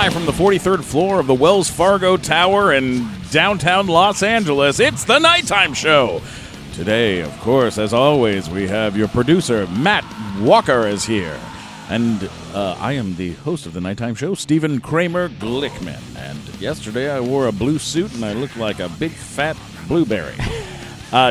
live from the 43rd floor of the Wells Fargo Tower in downtown Los Angeles. It's the Nighttime Show. Today, of course, as always, we have your producer, Matt Walker, is here. And I am the host of the Nighttime Show, Stephen Kramer Glickman. And yesterday I wore a blue suit and I looked like a big fat blueberry.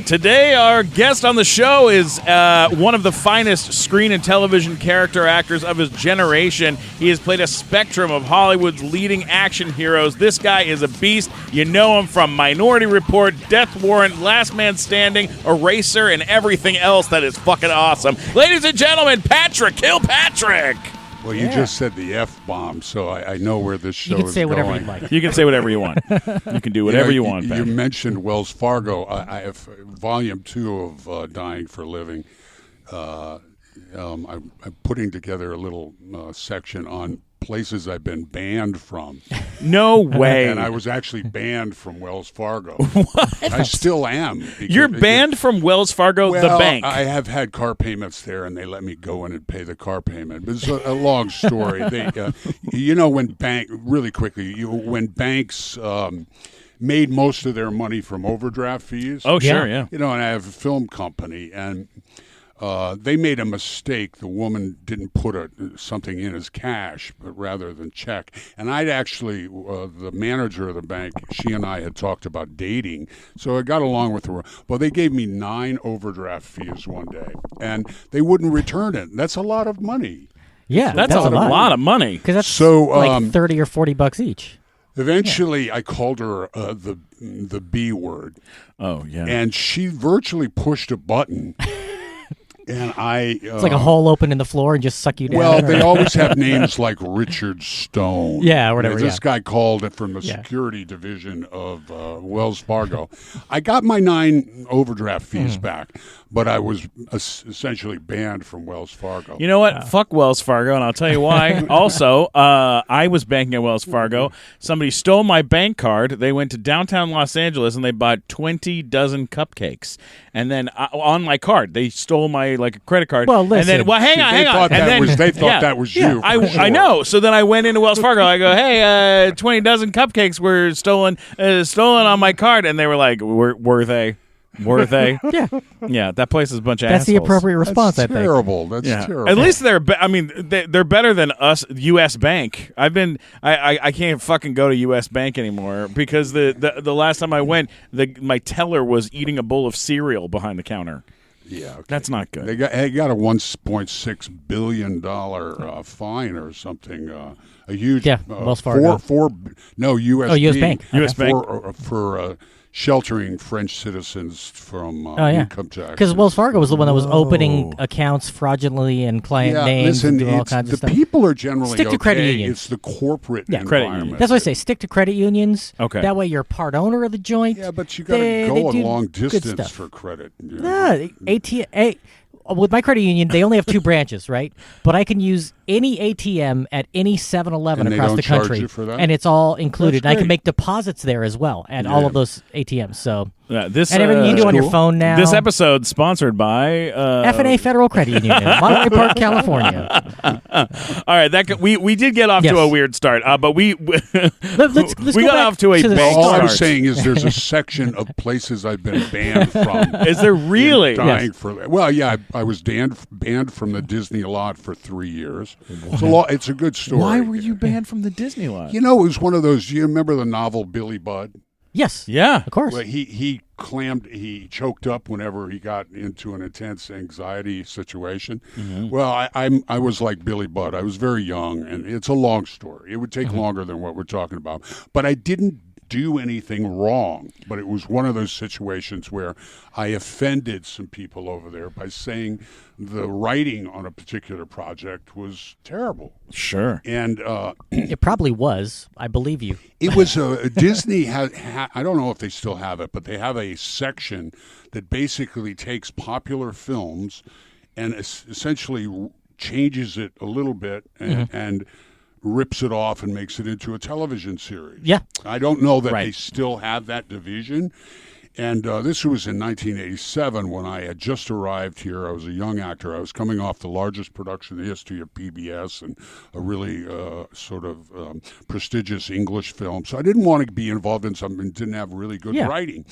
Today, our guest on the show is one of the finest screen and television character actors of his generation. He has played a spectrum of Hollywood's leading action heroes. This guy is a beast. You know him from Minority Report, Death Warrant, Last Man Standing, ERASER, and everything else that is fucking awesome. Ladies and gentlemen, Patrick Kilpatrick! Well, you just said the F-bomb, so I know where this show is going. You can say whatever you like. You can say whatever you want. You can do whatever you want, Pat. You mentioned Wells Fargo. I have Volume 2 of Dying for Living. I'm putting together a little section on places I've been banned from. No way. And I was actually banned from Wells Fargo. What? I still am. You're banned from Wells Fargo, the bank. I have had car payments there, and they let me go in and pay the car payment. But it's a long story. When banks made most of their money from overdraft fees. Oh, sure, yeah. And I have a film company, and they made a mistake. The woman didn't put something in as cash, but rather than check. And I'd actually, the manager of the bank, she and I had talked about dating, so I got along with her. Well, they gave me 9 overdraft fees one day, and they wouldn't return it. That's a lot of money. Yeah, that's a lot of money. Because that's so, like $30 or $40 each. Eventually, I called her the B word. Oh, yeah. And she virtually pushed a button. And it's like a hole open in the floor and just suck you down. Well, they always have names like Richard Stone. Yeah, or whatever. This guy called it from the security division of Wells Fargo. I got my 9 overdraft fees back, but I was essentially banned from Wells Fargo. You know what? Fuck Wells Fargo, and I'll tell you why. Also, I was banking at Wells Fargo. Somebody stole my bank card. They went to downtown Los Angeles, and they bought 20 dozen cupcakes. And then on my card, they stole my credit card. Well, listen. And then, hang on. They thought that was you. I know. So then I went into Wells Fargo. I go, hey, 20 dozen cupcakes were stolen on my card. And they were like, were they? Were they? Yeah. Yeah, that place is a bunch of That's assholes. the appropriate response, That's I think. terrible. That's terrible. At least they're better than us, U.S. Bank. I can't fucking go to U.S. Bank anymore because the last time I went, my teller was eating a bowl of cereal behind the counter. Yeah, okay. That's not good. They got a $1.6 billion fine or something. A huge Wells Fargo. U.S. Bank. U.S. Bank for sheltering French citizens from income tax. Because Wells Fargo was the one that was opening accounts fraudulently and client names and all kinds of stuff. The people are generally stick to credit unions. It's the corporate credit environment. unions. That's what I say. Stick to credit unions. Okay. That way you're part owner of the joint. Yeah, but you got to go a long distance for credit. With my credit union, they only have 2 branches, right? But I can use any ATM at any 7-Eleven across the country, you for that? and it's all included. That's I can great. make deposits there as well at all of those ATMs. So and this everything you do on your phone now. This episode sponsored by F&A Federal Credit Union in Monterey Park, California. All right, we did get off to a weird start, but we let's we got off to a bang All start. I'm saying is there's a section of places I've been banned from. Is there really? I was banned from the Disney lot for 3 years. It's a good story. Why were you banned from the Disney lot? It was one of those. Do you remember the novel Billy Budd? Yes. Yeah. Of course. Well, he choked up whenever he got into an intense anxiety situation. Mm-hmm. Well, I was like Billy Budd. I was very young, and it's a long story. It would take longer than what we're talking about. But I didn't do anything wrong, but it was one of those situations where I offended some people over there by saying the writing on a particular project was terrible. Sure. And it probably was. I believe you. It was Disney I don't know if they still have it, but they have a section that basically takes popular films and essentially changes it a little bit and rips it off and makes it into a television series. Yeah. I don't know that they still have that division. And this was in 1987 when I had just arrived here. I was a young actor. I was coming off the largest production in the history of PBS and a really sort of prestigious English film. So I didn't want to be involved in something that didn't have really good writing.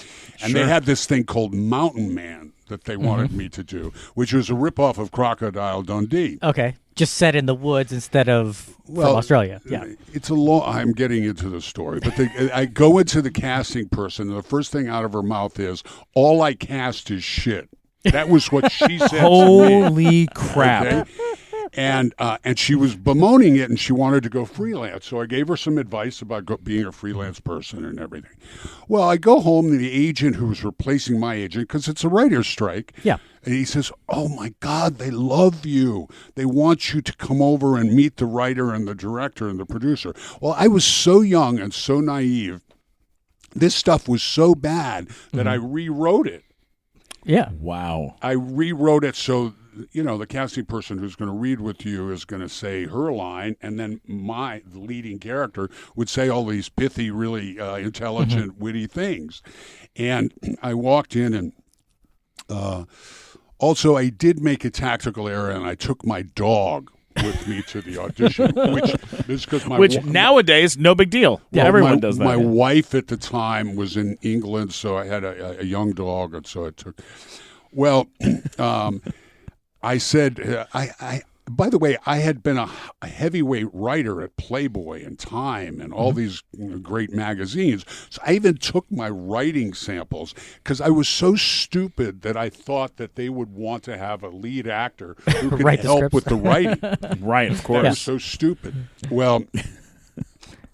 And they had this thing called Mountain Man that they wanted me to do, which was a ripoff of Crocodile Dundee. Okay. Just set in the woods instead of from Australia. Yeah. It's a long. I'm getting into the story, but I go into the casting person, and the first thing out of her mouth is, "All I cast is shit." That was what she said. Holy crap! Okay? And she was bemoaning it, and she wanted to go freelance. So I gave her some advice about being a freelance person and everything. Well, I go home, and the agent who was replacing my agent, because it's a writer's strike, and he says, "Oh, my God, they love you. They want you to come over and meet the writer and the director and the producer." Well, I was so young and so naive. This stuff was so bad that I rewrote it. Yeah. Wow. I rewrote it so, the casting person who's going to read with you is going to say her line, and then the leading character would say all these pithy, really intelligent, witty things. And I walked in, and also I did make a tactical error, and I took my dog with me to the audition, which is because nowadays no big deal. Yeah, everyone does that. My wife at the time was in England, so I had a young dog, and so I took. Well, I said, by the way, I had been a heavyweight writer at Playboy and Time and all these great magazines. So I even took my writing samples because I was so stupid that I thought that they would want to have a lead actor who could help with the writing. Right, of course. That was so stupid. Well,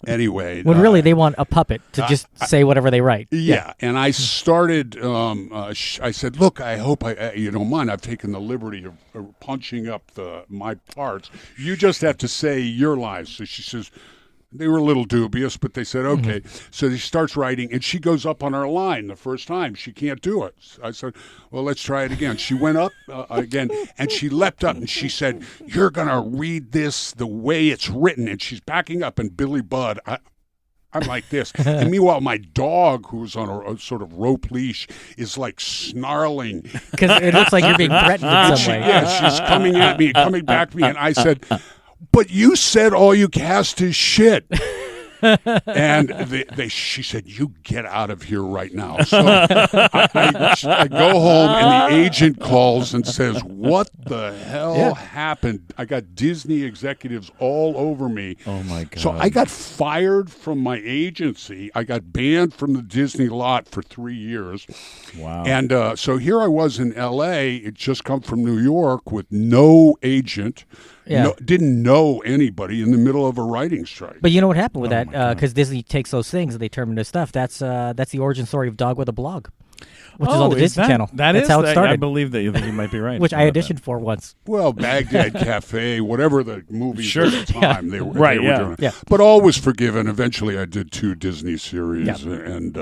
anyway. When really they want a puppet to just say whatever they write. Yeah, and I started, I said, "Look, I hope you don't mind. I've taken the liberty of punching up my parts. You just have to say your lines." So she says, they were a little dubious, but they said, okay. So she starts writing, and she goes up on her line the first time. She can't do it. I said, well, let's try it again. She went up again, and she leapt up, and she said, "You're going to read this the way it's written." And she's backing up, and Billy Budd, I'm like this. And meanwhile, my dog, who's on a sort of rope leash, is like snarling. Because it looks like you're being threatened in some way. Yeah, she's coming at me, coming back to me, and I said, "But you said all you cast is shit." And she said, "You get out of here right now." So I go home, and the agent calls and says, "What the hell happened?" I got Disney executives all over me. Oh, my God. So I got fired from my agency. I got banned from the Disney lot for 3 years. Wow. And so here I was in L.A. It just come from New York with no agent. Yeah. Didn't know anybody in the middle of a writing strike. But you know what happened with that? Because Disney takes those things and they turn them into stuff. That's the origin story of Dog with a Blog, which is on the Disney Channel. That's how it started. I believe that you might be right. Which I auditioned for once. Well, Baghdad Cafe, whatever the movies at the time, they were doing it. Yeah. But all was forgiven. Eventually, I did 2 Disney series, and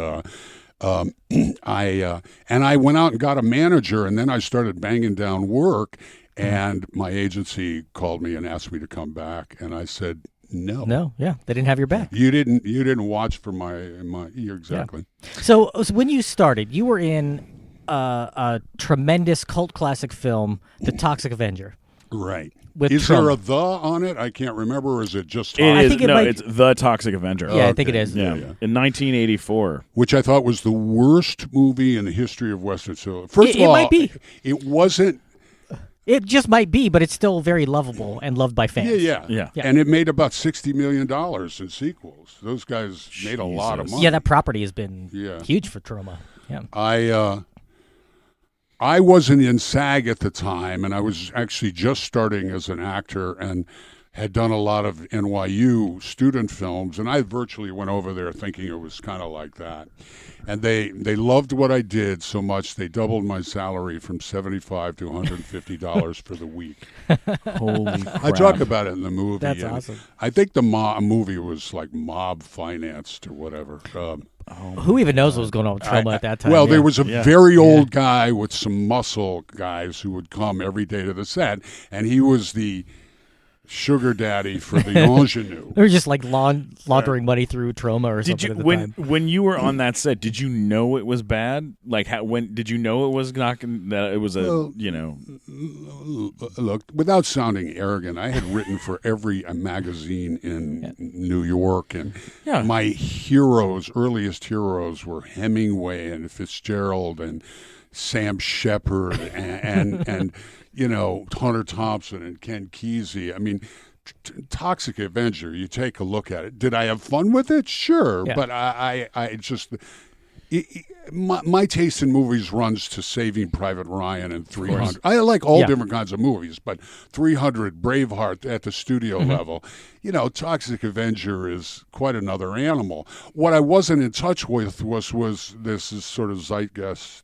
I went out and got a manager, and then I started banging down work. And my agency called me and asked me to come back, and I said no. No, they didn't have your back. You didn't watch for my exactly. Yeah. So when you started, you were in a tremendous cult classic film, The Toxic Avenger. Right. Is there a "the" on it? I can't remember. Or is it just? It's The Toxic Avenger. Yeah, I think it is. Yeah. In 1984, which I thought was the worst movie in the history of Western cinema. First of all, it might be. It wasn't. It just might be, but it's still very lovable and loved by fans. Yeah. And it made about $60 million in sequels. Those guys made a lot of money. Yeah, that property has been huge for Troma. Yeah. I wasn't in SAG at the time, and I was actually just starting as an actor and had done a lot of NYU student films, and I virtually went over there thinking it was kind of like that. And they loved what I did so much, they doubled my salary from $75 to $150 for the week. Holy crap. I talk about it in the movie. That's awesome. I think the movie was like mob financed or whatever. Who even knows what was going on with Troma at that time? Well, there was a very old guy with some muscle guys who would come every day to the set, and he was the sugar daddy for the ingenue. They were just like laundering money through trauma or something at the time. When you were on that set, did you know it was bad? Like, when did you know it was not that it was Look, without sounding arrogant, I had written for every magazine in New York, and my earliest heroes were Hemingway and Fitzgerald and Sam Shepard and Hunter Thompson and Ken Kesey. I mean, Toxic Avenger, you take a look at it. Did I have fun with it? Sure. Yeah. But I just... my taste in movies runs to Saving Private Ryan and 300. I like all different kinds of movies, but 300, Braveheart at the studio level, Toxic Avenger is quite another animal. What I wasn't in touch with was this is sort of zeitgeist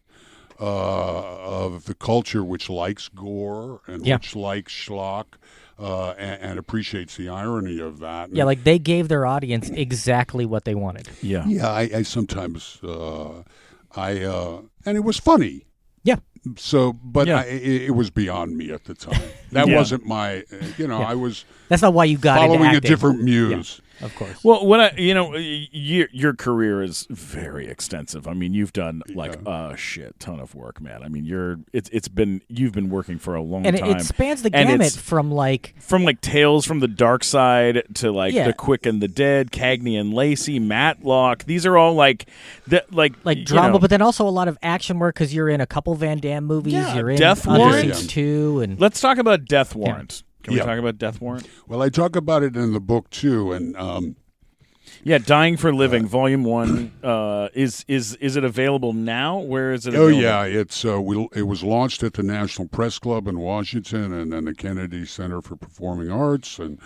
of the culture which likes gore and which likes schlock and appreciates the irony of that. Yeah, like they gave their audience exactly what they wanted. Yeah. Yeah, I sometimes, and it was funny. Yeah. So, but it was beyond me at the time. That wasn't my, I was. That's not why you got following into a different muse. Yeah, of course. Well, your career is very extensive. I mean, you've done like a shit ton of work, man. I mean, you've been working for a long time, and it spans the gamut from Tales from the Dark Side to The Quick and the Dead, Cagney and Lacey, Matlock. These are all like drama, but then also a lot of action work because you're in a couple Van Damme movies. Yeah, you're in Death Under Warrant Siege 2, and let's talk about Death Warrant. Can we talk about Death Warrant? Well, I talk about it in the book too, and Dying for Living, Volume 1. Is it available now? Where is it available? Oh yeah, it's it was launched at the National Press Club in Washington, and then the Kennedy Center for Performing Arts, and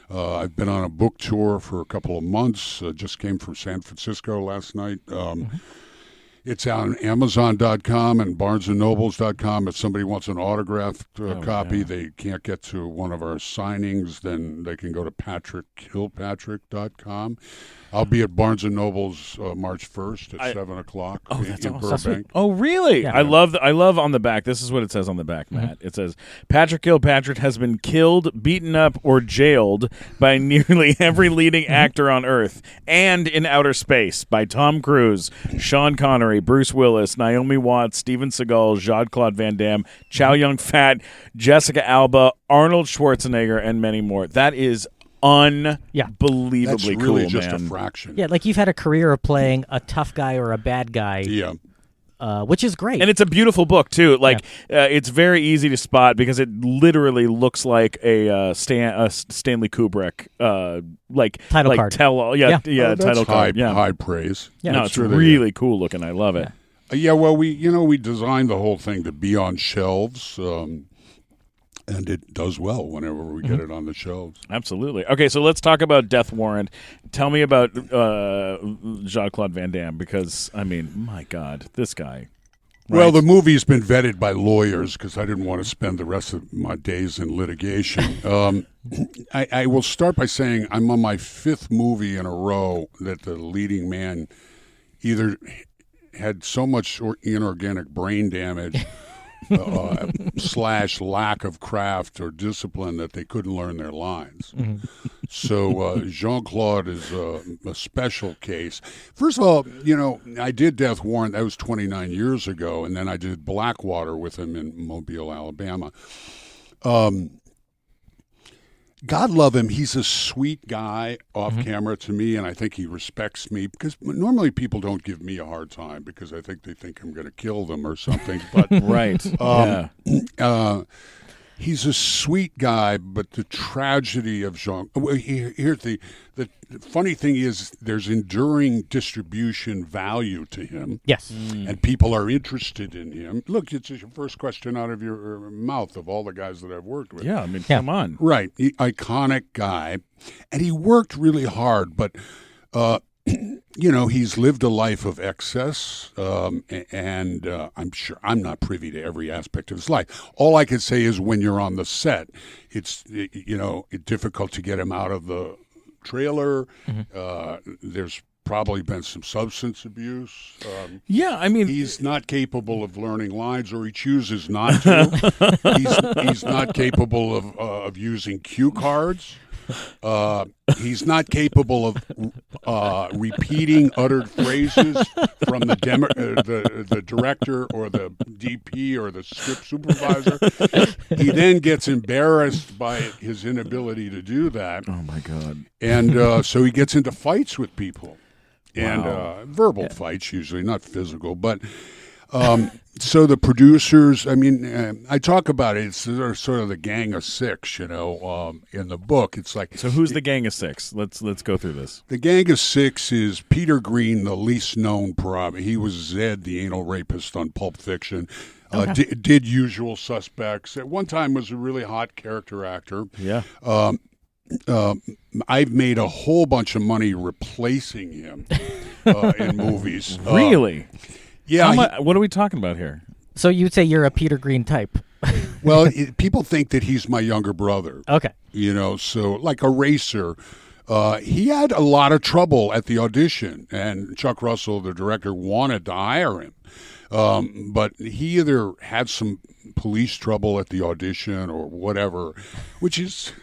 I've been on a book tour for a couple of months. Just came from San Francisco last night. It's on Amazon.com and BarnesandNobles.com. If somebody wants an autographed copy, they can't get to one of our signings, then they can go to PatrickKilpatrick.com. I'll be at Barnes & Noble's March 1st at 7 o'clock in Burbank. Oh, really? Yeah. I love on the back. This is what it says on the back, Matt. It says, Patrick Kilpatrick has been killed, beaten up, or jailed by nearly every leading actor on Earth and in outer space by Tom Cruise, Sean Connery, Bruce Willis, Naomi Watts, Steven Seagal, Jean-Claude Van Damme, Chow Yun-Fat, Jessica Alba, Arnold Schwarzenegger, and many more. That is unbelievably That's really cool, just man. a fraction. Yeah, like you've had a career of playing a tough guy or a bad guy. Yeah. Which is great. And it's a beautiful book, too. It's very easy to spot because it literally looks like a Stanley Kubrick title card. Title card. Yeah. High praise. Yeah. No, it's really cool looking. I love it. Yeah, well, we designed the whole thing to be on shelves, and it does well whenever we get it on the shelves. Absolutely. Okay, so let's talk about Death Warrant. Tell me about Jean-Claude Van Damme because, I mean, my God, this guy. Right? Well, the movie's been vetted by lawyers because I didn't want to spend the rest of my days in litigation. I will start by saying I'm on my 5th movie in a row that the leading man either had so much inorganic brain damage / lack of craft or discipline that they couldn't learn their lines. So Jean-Claude is a special case. First of all, I did Death Warrant. That was 29 years ago, and then I did Blackwater with him in Mobile, Alabama. God love him. He's a sweet guy off camera to me, and I think he respects me because normally people don't give me a hard time because I think they think I'm going to kill them or something. But right. He's a sweet guy, but the tragedy of Jean. Here's the funny thing is there's enduring distribution value to him. Yes. And people are interested in him. Look, it's your first question out of your mouth of all the guys that I've worked with. Yeah, I mean, come on. Right. Iconic guy. And he worked really hard, but he's lived a life of excess, and I'm sure I'm not privy to every aspect of his life. All I can say is when you're on the set, it's difficult to get him out of the trailer. There's probably been some substance abuse. Yeah, I mean, he's not capable of learning lines, or he chooses not to. He's not capable of using cue cards. He's not capable of repeating uttered phrases from the director or the DP or the script supervisor. He then gets embarrassed by his inability to do that. Oh my God! And so he gets into fights with people, and Wow. verbal fights usually, not physical, but. So the producers, I mean, I talk about it. It's sort of the Gang of Six, in the book. It's like, so who's the Gang of Six? Let's go through this. The Gang of Six is Peter Green, the least known He was Zed, the anal rapist on Pulp Fiction. Did Usual Suspects. At one time was a really hot character actor. Yeah. I've made a whole bunch of money replacing him in movies. Really? Yeah. What are we talking about here? So you'd say you're a Peter Green type? Well, people think that he's my younger brother. Okay. So like ERASER, he had a lot of trouble at the audition, and Chuck Russell, the director, wanted to hire him. But he either had some police trouble at the audition or whatever, which is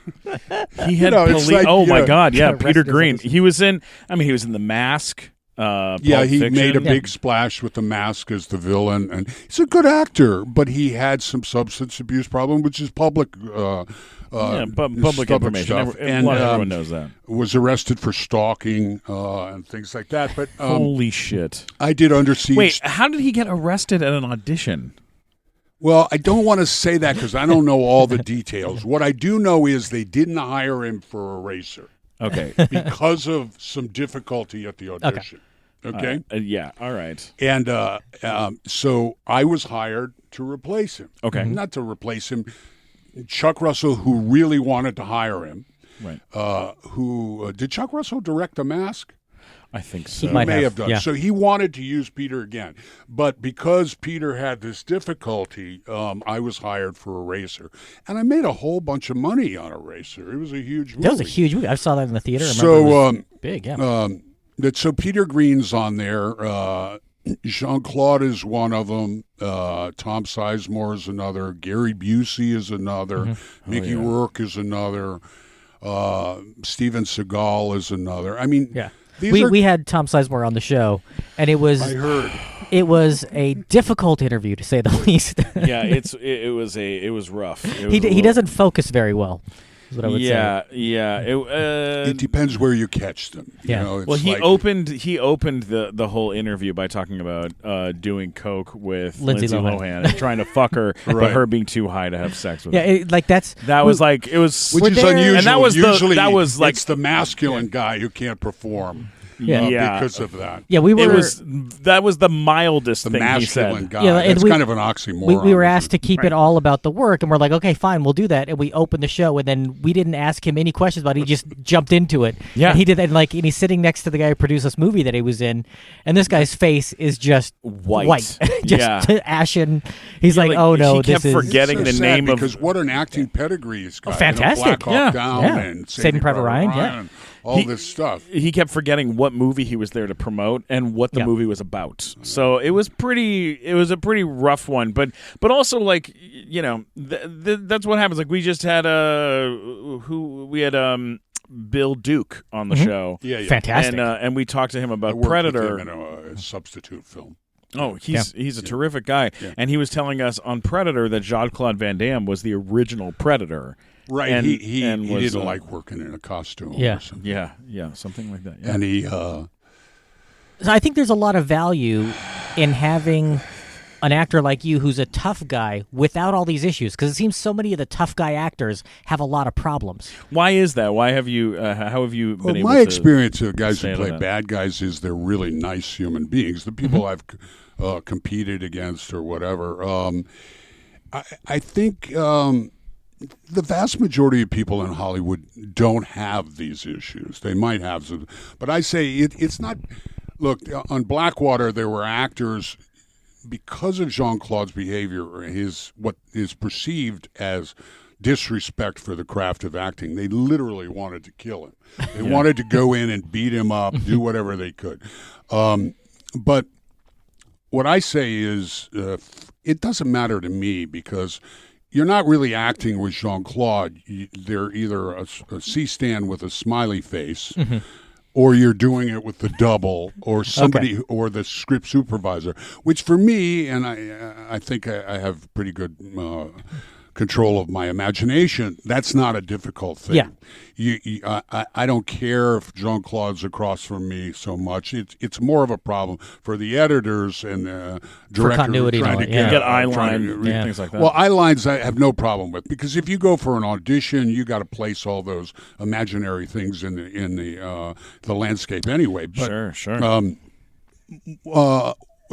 he had police. Like, my God, yeah, Peter Green. He was in The Mask. He made a big splash with The Mask as the villain, and he's a good actor, but he had some substance abuse problem, which is public information. Stuff. Everyone knows that. Was arrested for stalking and things like that. But holy shit! I did Under Siege. Wait, how did he get arrested at an audition? Well, I don't want to say that because I don't know all the details. What I do know is they didn't hire him for ERASER. Okay. Because of some difficulty at the audition. Okay? Yeah, all right. And so I was hired to replace him. Okay. Not to replace him. Chuck Russell, who really wanted to hire him. Right. Did Chuck Russell direct The Mask? I think so. He might have done. Yeah. So he wanted to use Peter again. But because Peter had this difficulty, I was hired for ERASER. And I made a whole bunch of money on ERASER. It was a huge movie. That was a huge movie. I saw that in the theater. I remember it was big, yeah. So Peter Green's on there. Jean-Claude is one of them. Tom Sizemore is another. Gary Busey is another. Mm-hmm. Mickey Rourke is another. Steven Seagal is another. I mean... Yeah. We had Tom Sizemore on the show, and it was a difficult interview, to say the least. Yeah, it was rough. He doesn't focus very well. Is what I would say. Yeah. It depends where you catch them. Yeah. He opened the whole interview by talking about doing coke with Lindsay Lohan and trying to fuck her, right. But her being too high to have sex with. Yeah, her. That was which is unusual. And that was like it's the masculine guy who can't perform. Yeah. Because of that. Yeah, that was the mildest thing he said. Masculine guy. Yeah, it's kind of an oxymoron. We were asked to keep it all about the work, and we're like, okay, fine, we'll do that. And we opened the show, and then we didn't ask him any questions about it. He just jumped into it. Yeah. And he did that, and he's sitting next to the guy who produced this movie that he was in, and this guy's face is just white. Just ashen. He's like, oh no, he kept forgetting the name of... Because what an acting pedigree he's got. Fantastic. Black Hawk Down and Saving Private Ryan, and all this stuff. He kept forgetting what movie he was there to promote and what the movie was about. So it was a pretty rough one, but also like that's what happens. Like we just had Bill Duke on the show. Yeah. Fantastic. And we talked to him about I worked Predator. with him in a substitute film. Oh, he's a terrific guy. Yeah. And he was telling us on Predator that Jean-Claude Van Damme was the original Predator. Right, and he didn't like working in a costume. Yeah, or something. Yeah, something like that. Yeah. And he. So I think there's a lot of value in having an actor like you who's a tough guy without all these issues, because it seems so many of the tough guy actors have a lot of problems. Why is that? Why have you? How have you been able my to experience of guys who play that? bad guys is they're really nice human beings. The people I've competed against or whatever. I think. The vast majority of people in Hollywood don't have these issues. They might have some, but I say it's not. Look, on Blackwater, there were actors, because of Jean-Claude's behavior, or what is perceived as disrespect for the craft of acting. They literally wanted to kill him. They wanted to go in and beat him up, do whatever they could. But what I say is it doesn't matter to me because you're not really acting with Jean-Claude. They're either a C-stand with a smiley face or you're doing it with the double or somebody or the script supervisor, which for me, and I think I have pretty good control of my imagination, that's not a difficult thing. Yeah. I don't care if Jean-Claude's across from me so much. It's more of a problem for the editors and directors continuity trying to get eye line, things like that. Well, eye lines I have no problem with because if you go for an audition, you got to place all those imaginary things in the landscape anyway. But, Sure.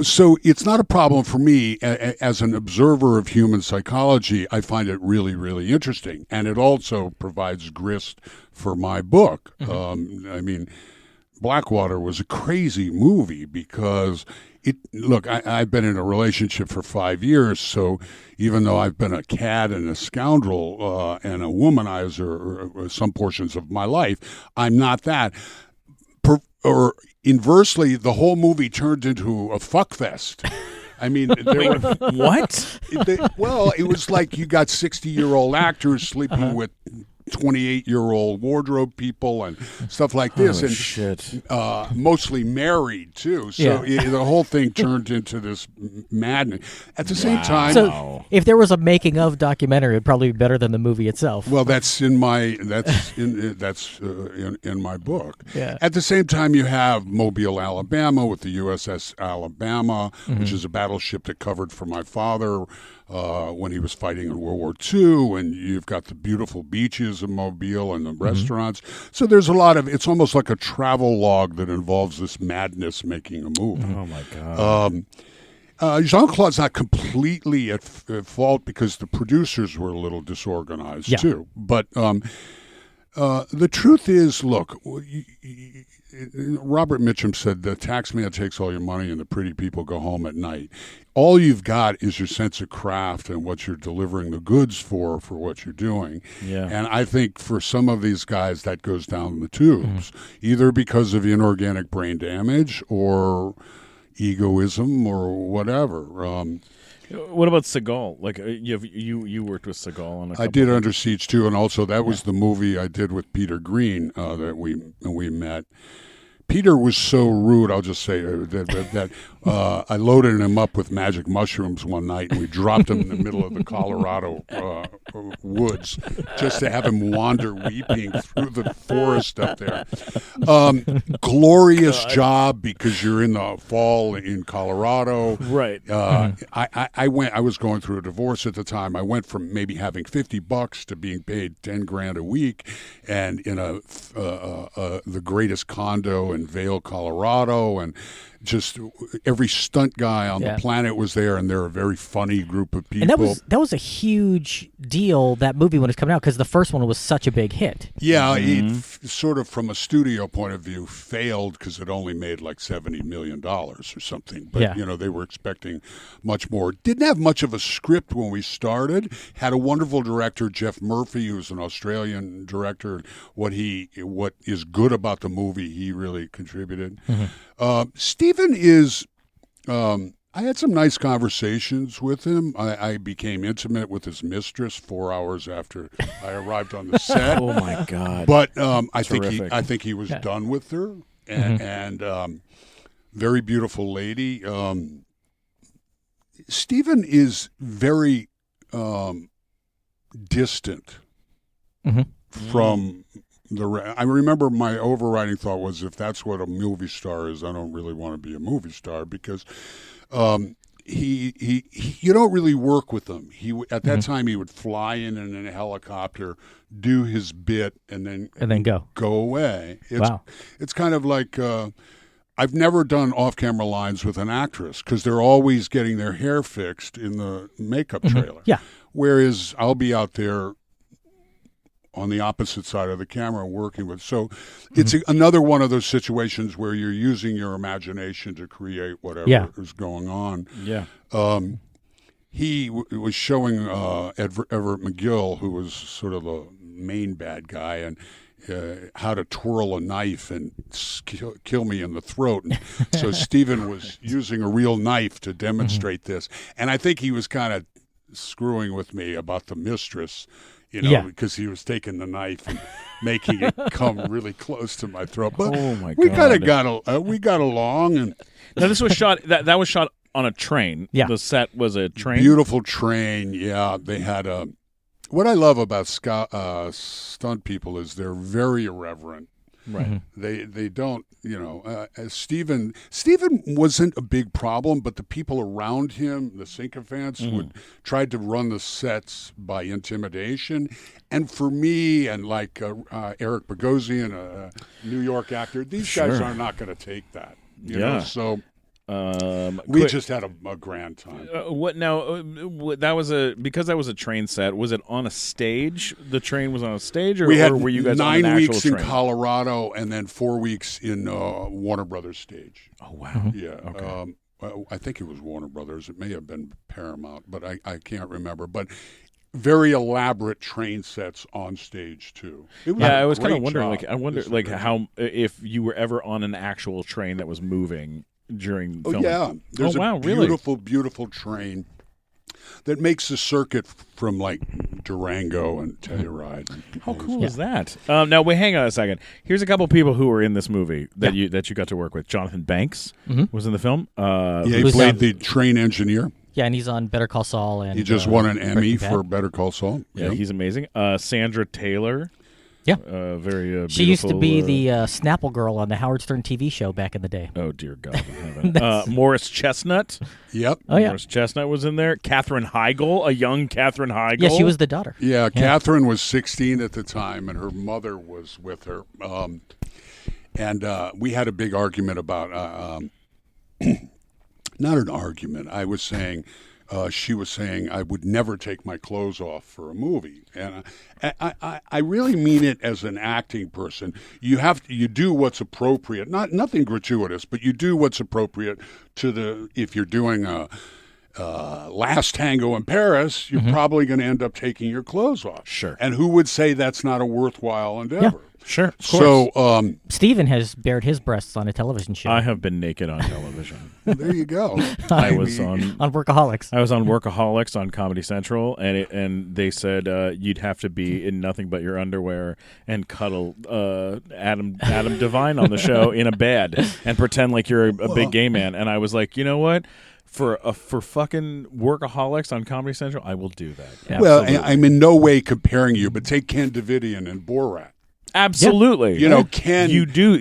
So it's not a problem for me as an observer of human psychology. I find it really, really interesting, and it also provides grist for my book. I mean, Blackwater was a crazy movie because I've been in a relationship for 5 years, so even though I've been a cad and a scoundrel and a womanizer some portions of my life, I'm not that. Or inversely, the whole movie turned into a fuckfest. I mean, What? It was like you got 60-year-old actors sleeping with 28-year-old wardrobe people and stuff like this, and shit. Mostly married too. So the whole thing turned into this madness. At the same time, so if there was a making of documentary, it'd probably be better than the movie itself. Well, that's in my in my book. Yeah. At the same time, you have Mobile, Alabama, with the USS Alabama, which is a battleship that covered for my father when he was fighting in World War II, and you've got the beautiful beaches of Mobile and the restaurants. So there's a lot of, it's almost like a travel log that involves this madness making a movie. Oh, my God. Jean-Claude's not completely at fault because the producers were a little disorganized too. But the truth is, look, Robert Mitchum said the tax man takes all your money and the pretty people go home at night. All you've got is your sense of craft and what you're delivering the goods for what you're doing. Yeah. And I think for some of these guys that goes down the tubes, either because of inorganic brain damage or egoism or whatever. What about Seagal? Like you worked with Seagal on a couple. I did Under Siege too, and also that was the movie I did with Peter Green that we met. Peter was so rude. I'll just say that I loaded him up with magic mushrooms one night, and we dropped him in the middle of the Colorado woods just to have him wander weeping through the forest up there. Glorious job because you're in the fall in Colorado. Right. I was going through a divorce at the time. I went from maybe having $50 to being paid $10,000 a week, and in the greatest condo in Vail, Colorado, and just every stunt guy on the planet was there, and they're a very funny group of people. And that was a huge deal, that movie, when it was coming out, because the first one was such a big hit. Yeah, it sort of from a studio point of view failed because it only made like $70 million or something. But, they were expecting much more. Didn't have much of a script when we started. Had a wonderful director, Jeff Murphy, who's an Australian director. What is good about the movie, he really contributed. Stephen is, I had some nice conversations with him. I became intimate with his mistress 4 hours after I arrived on the set. Oh my God! But I think he was done with her, and very beautiful lady. Stephen is very distant from. I remember my overriding thought was, if that's what a movie star is, I don't really want to be a movie star because you don't really work with him. At that time he would fly in a helicopter, do his bit, and then go away. It's kind of like I've never done off-camera lines with an actress because they're always getting their hair fixed in the makeup trailer. Yeah. Whereas I'll be out there on the opposite side of the camera working with. So it's another one of those situations where you're using your imagination to create whatever is going on. Yeah. he was showing Everett McGill, who was sort of the main bad guy, and how to twirl a knife and kill me in the throat. And so Stephen was using a real knife to demonstrate this. And I think he was kind of screwing with me about the mistress, because he was taking the knife and making it come really close to my throat. But we kind of got along. And now this was shot. That was shot on a train. Yeah. The set was a train. Beautiful train. Yeah, they had a. What I love about stunt people is they're very irreverent. Right. They don't, Stephen wasn't a big problem, but the people around him, the sycophants, would try to run the sets by intimidation. And for me, and like Eric Bogosian, a New York actor, these guys are not going to take that. You know? So we just had a grand time. What now? That was because that was a train set. Was it on a stage? The train was on a stage, or were you guys on an 9 actual weeks train? in Colorado and then 4 weeks in Warner Brothers stage. Oh wow! Yeah, okay. I think it was Warner Brothers. It may have been Paramount, but I can't remember. But very elaborate train sets on stage too. I was kind of wondering, how if you were ever on an actual train that was moving during filming. Yeah, there's a really? beautiful train that makes the circuit from like Durango and Telluride. How cool is that? Now wait, hang on a second. Here's a couple people who were in this movie that you got to work with. Jonathan Banks was in the film. He played the train engineer. Yeah, and he's on Better Call Saul. And he just won an Emmy for Better Call Saul. Yeah, he's amazing. Sandra Taylor. Yeah, very beautiful. She used to be the Snapple girl on the Howard Stern TV show back in the day. Oh dear God in heaven. Morris Chestnut. Yep. Oh yeah. Morris Chestnut was in there. Katherine Heigl, a young Katherine Heigl. Yeah, she was the daughter. Yeah, Katherine was 16 at the time, and her mother was with her. And we had a big argument about. Not an argument. I was saying. She was saying I would never take my clothes off for a movie, and I really mean it as an acting person. You do what's appropriate, nothing gratuitous, but you do what's appropriate if you're doing a Last Tango in Paris, you're probably going to end up taking your clothes off. Sure. And who would say that's not a worthwhile endeavor? Yeah. Sure, of course. So Stephen has bared his breasts on a television show. I have been naked on television. There you go. I was on Workaholics. I was on Workaholics on Comedy Central, and they said you'd have to be in nothing but your underwear and cuddle Adam Devine on the show in a bed and pretend like you're a big gay man. And I was like, you know what? For fucking Workaholics on Comedy Central, I will do that. Well, I'm in no way comparing you, but take Ken Davidian and Borat. Absolutely. Ken. You do.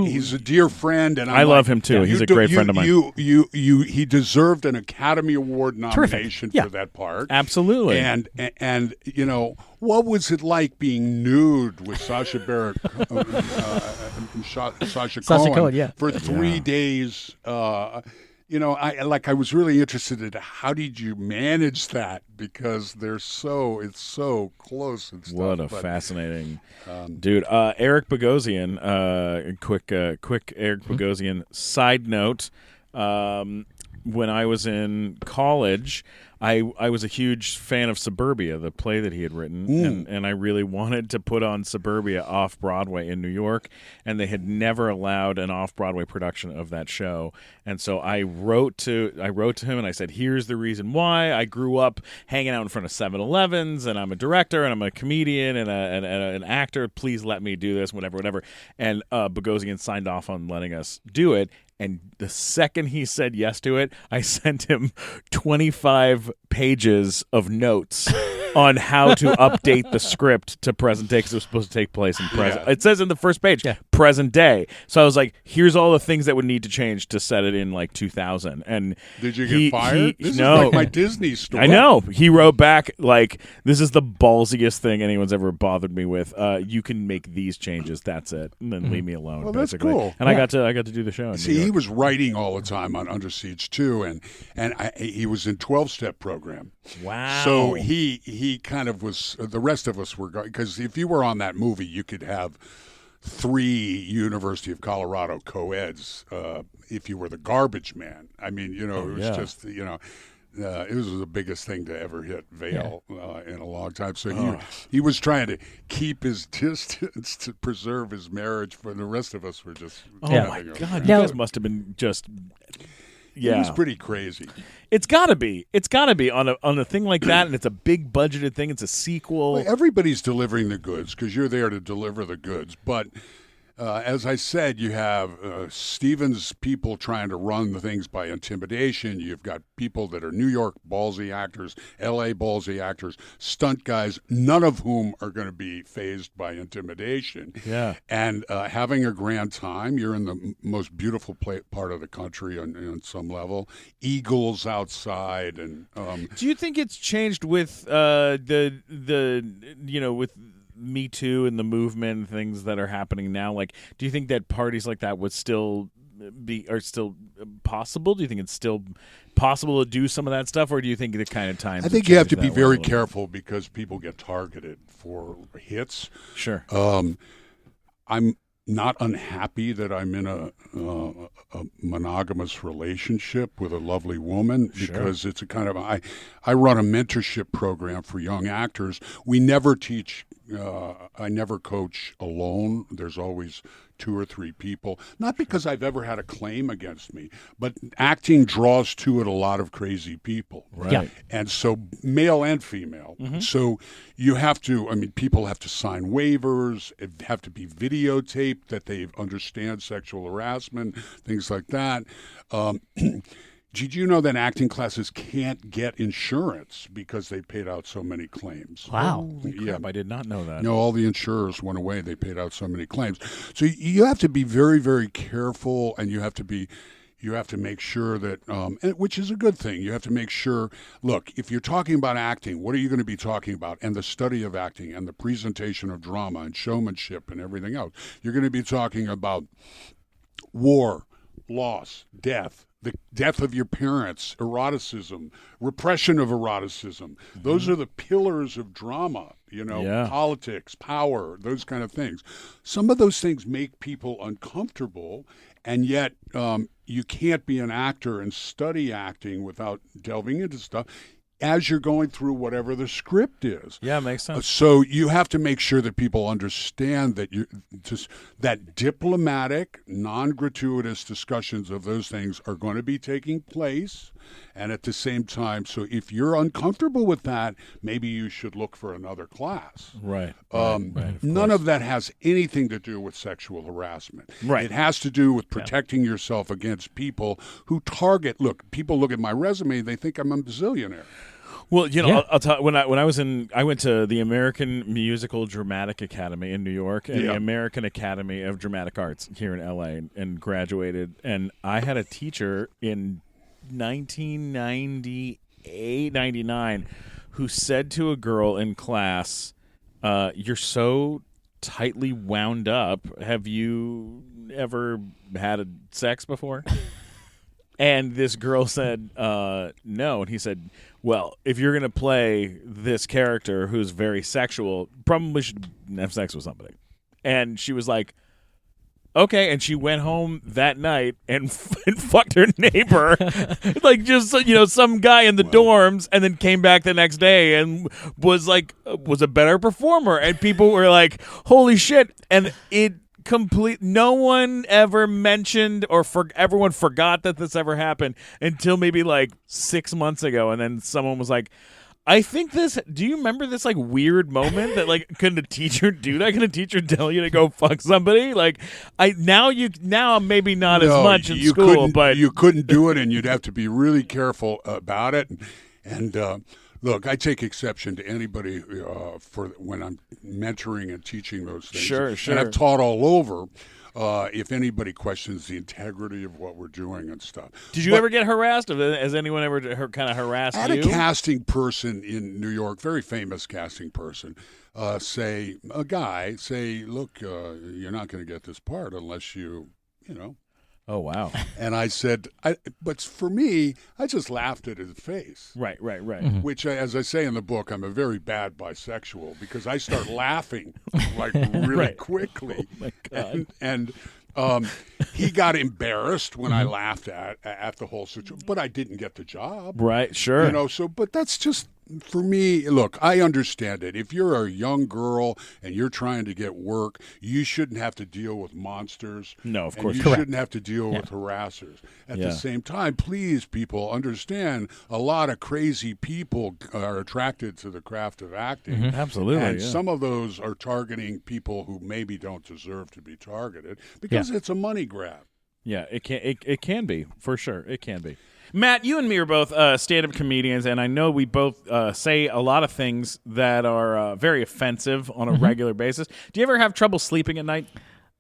He's a dear friend, and I love him too. He's a great friend of mine. He deserved an Academy Award nomination for that part. Absolutely. And what was it like being nude with Sacha Baron, Sacha Cohen, for 3 days? I was really interested in how did you manage that, because it's so close and stuff. What a fascinating dude. Eric Bogosian, quick Eric Bogosian side note. When I was in college, I was a huge fan of Suburbia, the play that he had written, and I really wanted to put on Suburbia off-Broadway in New York, and they had never allowed an off-Broadway production of that show. And so I wrote to him, and I said, here's the reason why. I grew up hanging out in front of 7-Elevens, and I'm a director, and I'm a comedian, and an actor. Please let me do this, whatever. And Bogosian signed off on letting us do it. And the second he said yes to it, I sent him 25 pages of notes on how to update the script to present day, because it was supposed to take place in present. It says in the first page, present day. So I was like, here's all the things that would need to change to set it in like 2000. And did you get fired? This no. is like my Disney story. I know. He wrote back like, this is the ballsiest thing anyone's ever bothered me with. You can make these changes. That's it. And then leave me alone. Well, basically. That's cool. And I got to do the show. In See, he was writing all the time on Under Siege 2, and he was in 12-step program. Wow. So he kind of was. The rest of us were, because if you were on that movie, you could have 3 University of Colorado co-eds if you were the garbage man. I mean, it was just it was the biggest thing to ever hit Vail in a long time. So he was trying to keep his distance to preserve his marriage. For the rest of us were just. Oh my God! You guys must have been just. Yeah, it was pretty crazy. It's gotta be. It's gotta be on a thing like that, and it's a big budgeted thing. It's a sequel. Well, everybody's delivering the goods because you're there to deliver the goods. But as I said, you have Stephen's people trying to run the things by intimidation. You've got people that are New York ballsy actors, L.A. ballsy actors, stunt guys, none of whom are going to be fazed by intimidation. Yeah. And having a grand time. You're in the most beautiful part of the country on some level. Eagles outside. And do you think it's changed with the with Me Too and the movement and things that are happening now? Like, do you think that parties like that would still are still possible? Do you think it's still possible to do some of that stuff, or do you think the kind of time? I think you have to be very careful because people get targeted for hits. Sure. I'm not unhappy that I'm in a monogamous relationship with a lovely woman because it's a kind of I run a mentorship program for young actors. We never teach. I never coach alone. There's always 2 or 3 people. Not because I've ever had a claim against me, but acting draws to it a lot of crazy people. Right. Yeah. And so male and female. Mm-hmm. So you have to, people have to sign waivers. It have to be videotaped that they understand sexual harassment, things like that. Did you know that acting classes can't get insurance because they paid out so many claims? Wow. Yeah, I did not know that. No, all the insurers went away. They paid out so many claims. So you have to be very, very careful, and you have to make sure that, which is a good thing. You have to make sure, look, if you're talking about acting, what are you going to be talking about? And the study of acting and the presentation of drama and showmanship and everything else. You're going to be talking about war, loss, death, the death of your parents, eroticism, repression of eroticism. Mm-hmm. Those are the pillars of drama, politics, power, those kind of things. Some of those things make people uncomfortable, and yet you can't be an actor and study acting without delving into stuff as you're going through whatever the script is. Yeah, makes sense. So you have to make sure that people understand that that diplomatic, non-gratuitous discussions of those things are going to be taking place. And at the same time, so if you're uncomfortable with that, maybe you should look for another class. Right. None of that has anything to do with sexual harassment. Right. It has to do with protecting yourself against people who people look at my resume, they think I'm a bazillionaire. Well, I'll tell when I went to the American Musical Dramatic Academy in New York and the American Academy of Dramatic Arts here in LA and graduated, and I had a teacher in 1998, 99 who said to a girl in class, "You're so tightly wound up. Have you ever had sex before?" And this girl said, no. And he said, well, if you're going to play this character who's very sexual, probably should have sex with somebody. And she was like, okay. And she went home that night and fucked her neighbor, like just, some guy in the dorms, and then came back the next day and was a better performer. And people were like, holy shit. And no one ever mentioned everyone forgot that this ever happened until maybe 6 months ago, and then someone was like, I think do you remember this weird moment that couldn't a teacher do that? Can a teacher tell you to go fuck somebody? Now maybe not as much in school, but you couldn't do it, and you'd have to be really careful about it. And look, I take exception to anybody for when I'm mentoring and teaching those things. Sure. And I've taught all over. If anybody questions the integrity of what we're doing and stuff. Did you ever get harassed? Has anyone ever kind of harassed you? I had a casting person in New York, very famous casting person, say, look, you're not going to get this part unless you. Oh, wow. And I said, but for me, I just laughed at his face. Right. Mm-hmm. Which, as I say in the book, I'm a very bad bisexual because I start laughing really quickly. Oh, my God. And He got embarrassed when I laughed at the whole situation, but I didn't get the job. Right, sure. But that's just, for me, look, I understand it. If you're a young girl and you're trying to get work, you shouldn't have to deal with monsters. No, of course. You Correct. shouldn't have to deal with harassers. At the same time, please, people, understand a lot of crazy people are attracted to the craft of acting. Absolutely. And yeah. some of those are targeting people who maybe don't deserve to be targeted because it's a money grab. Yeah, it can be, for sure. It can be. Matt, you and me are both stand-up comedians, and I know we both say a lot of things that are very offensive on a regular basis. Do you ever have trouble sleeping at night?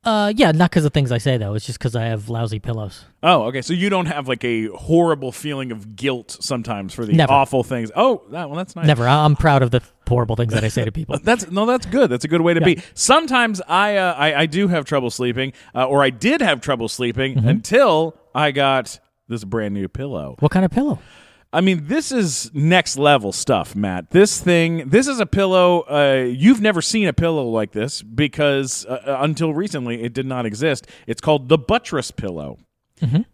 Yeah, not because of things I say, though. It's just because I have lousy pillows. Oh, okay. So you don't have like a horrible feeling of guilt sometimes for the Never. awful things. Oh, that's nice. Never. I'm proud of the horrible things that I say to people. That's good. That's a good way to be. Sometimes I do have trouble sleeping, or I did have trouble sleeping until I got this brand new pillow. What kind of pillow? I mean, this is next level stuff, Matt. This is a pillow. You've never seen a pillow like this because until recently it did not exist. It's called the buttress pillow.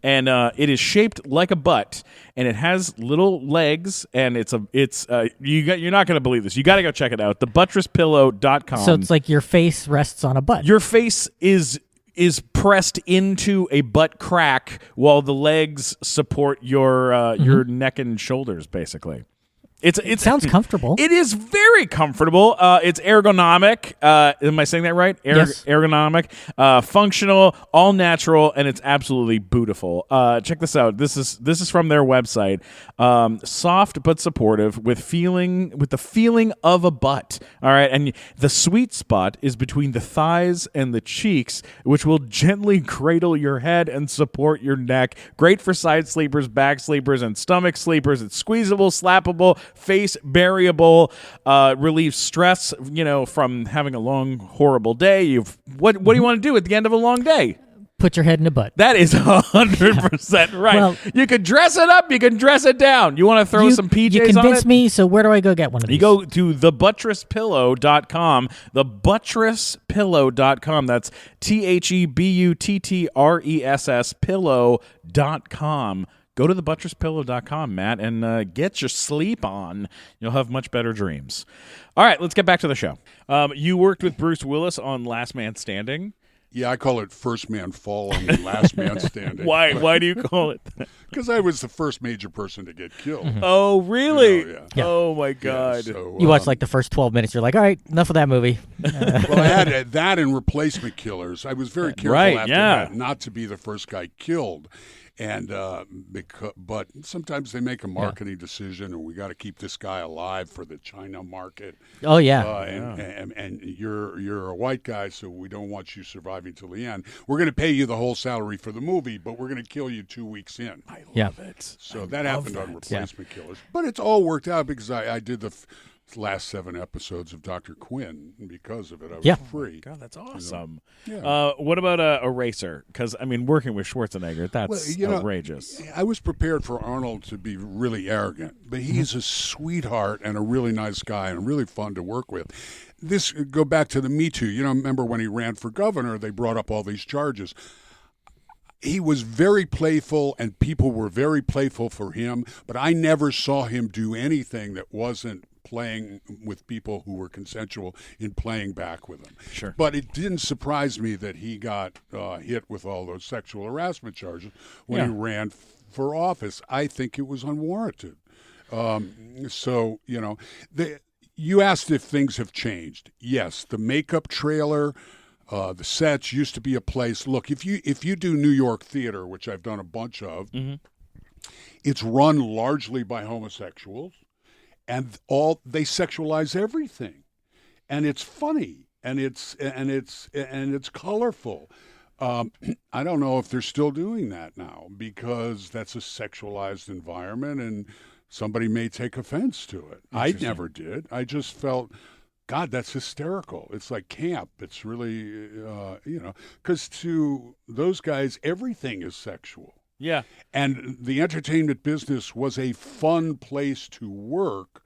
And it is shaped like a butt, and it has little legs, and you're not going to believe this. You got to go check it out. Thebuttresspillow.com. So it's like your face rests on a butt. Your face is pressed into a butt crack while the legs support your neck and shoulders, basically. It sounds comfortable. It is very comfortable. It's ergonomic. Am I saying that right? Yes. Ergonomic, functional, all natural, and it's absolutely beautiful. Check this out. This is from their website. Soft but supportive with the feeling of a butt. All right, and the sweet spot is between the thighs and the cheeks, which will gently cradle your head and support your neck. Great for side sleepers, back sleepers, and stomach sleepers. It's squeezable, slappable, face variable, relieves stress, from having a long, horrible day. What do you want to do at the end of a long day? Put your head in a butt. That is 100% right. Well, you can dress it up, you can dress it down. You want to throw some PJs You on it? convinced me, so where do I go get one of these? You go to thebuttresspillow.com, thebuttresspillow.com. That's THEBUTTRESS pillow.com. Go to thebuttresspillow.com, Matt, and get your sleep on. You'll have much better dreams. All right, let's get back to the show. You worked with Bruce Willis on Last Man Standing. Yeah, I call it First Man Falling and Last Man Standing. Why do you call it that? Because I was the first major person to get killed. Oh, really? Yeah. Oh, my God. Yeah, so, You watch like the first 12 minutes, you're like, all right, enough of that movie. Well, I had that and Replacement Killers. I was very careful after that not to be the first guy killed. And but sometimes they make a marketing decision, and we got to keep this guy alive for the China market. Oh, yeah. And you're a white guy, so we don't want you surviving till the end. We're going to pay you the whole salary for the movie, but we're going to kill you 2 weeks in. I love it. So that happened on Replacement Killers. But it's all worked out because I did the last 7 episodes of Dr. Quinn, and because of it, I was free. God, that's awesome. Yeah. What about ERASER? Because, I mean, working with Schwarzenegger, that's outrageous. I was prepared for Arnold to be really arrogant, but he's a sweetheart and a really nice guy and really fun to work with. This go back to the Me Too. Remember when he ran for governor, they brought up all these charges. He was very playful, and people were very playful for him, but I never saw him do anything that wasn't playing with people who were consensual in playing back with him. Sure. But it didn't surprise me that he got hit with all those sexual harassment charges when he ran for office. I think it was unwarranted. You asked if things have changed. Yes, the makeup trailer, the sets used to be a place. Look, if you do New York theater, which I've done a bunch of, it's run largely by homosexuals. And they sexualize everything, and it's funny, and it's colorful. I don't know if they're still doing that now because that's a sexualized environment, and somebody may take offense to it. I never did. I just felt, God, that's hysterical. It's like camp. It's really, because to those guys, everything is sexual. Yeah. And the entertainment business was a fun place to work,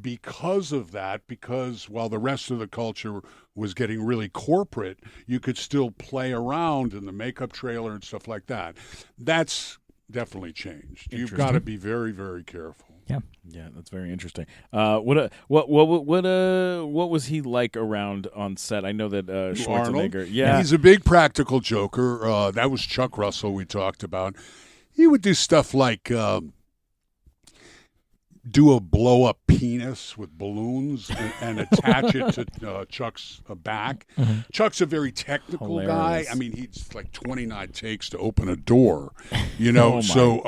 because of that, because while the rest of the culture was getting really corporate, you could still play around in the makeup trailer and stuff like that. That's definitely changed. You've got to be very, very careful. Yeah, that's very interesting. What was he like around on set? I know that Schwarzenegger. Arnold? Yeah, he's a big practical joker. That was Chuck Russell we talked about. He would do stuff like do a blow-up penis with balloons and attach it to Chuck's back. Mm-hmm. Chuck's a very technical guy. I mean, he's like 29 takes to open a door, you know. So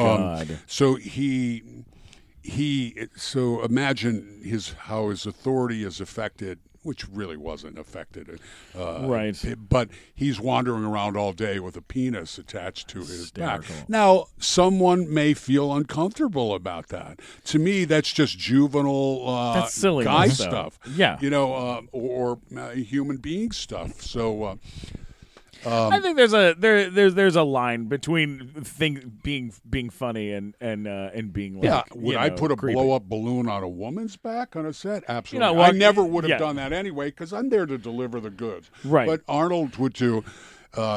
so imagine how his authority is affected, which really wasn't affected. Right. But he's wandering around all day with a penis attached to his back. Now, someone may feel uncomfortable about that. To me, that's just juvenile that's silly guy stuff. Yeah. You know, or human being stuff. So... I think there's a line between being funny and being like Would I put a creepy. blow up balloon on a woman's back on a set? Absolutely. You know, well, I never would have done that anyway because I'm there to deliver the goods. Right. But Arnold would do.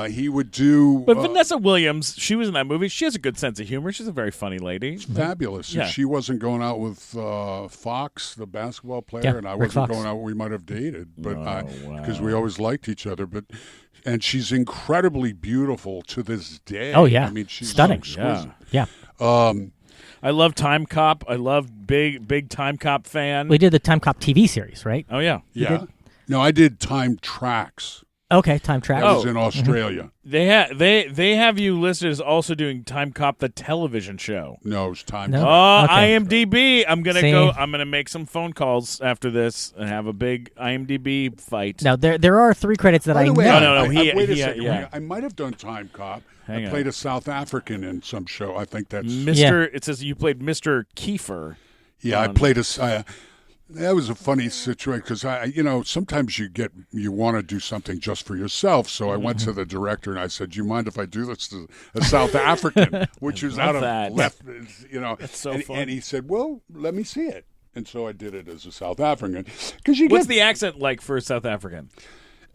He would do. But Vanessa Williams, she was in that movie. She has a good sense of humor. She's a very funny lady. Fabulous. Yeah. If she wasn't going out with Fox, the basketball player, and I Rick wasn't Fox. going out, we might have dated. But wow. because we always liked each other. And she's incredibly beautiful to this day. Oh yeah, I mean, she's stunning. exquisite. Yeah. I love Time Cop. I love big Time Cop fan. We did the Time Cop TV series, right? Oh yeah. Yeah. No, I did Time Tracks. Okay, Time Track. That was in Australia. They have you listed as also doing Time Cop the television show. No, it's Time No. Tracks. Oh, Okay. IMDb. I'm gonna Same. go. I'm gonna make some phone calls after this and have a big IMDb fight. Now there are 3 credits that By I the know. way, No. wait a he- second. yeah. I might have done Time Cop. Hang I on. played a South African in some show. I think that's... Mr. It says you played Mr. Kiefer. Yeah, I played a... that was a funny situation because sometimes you want to do something just for yourself. So I went to the director and I said, "Do you mind if I do this to a South African?" Which was out of that. left, That's so fun. And he said, "Well, let me see it." And so I did it as a South African. What's the accent like for a South African?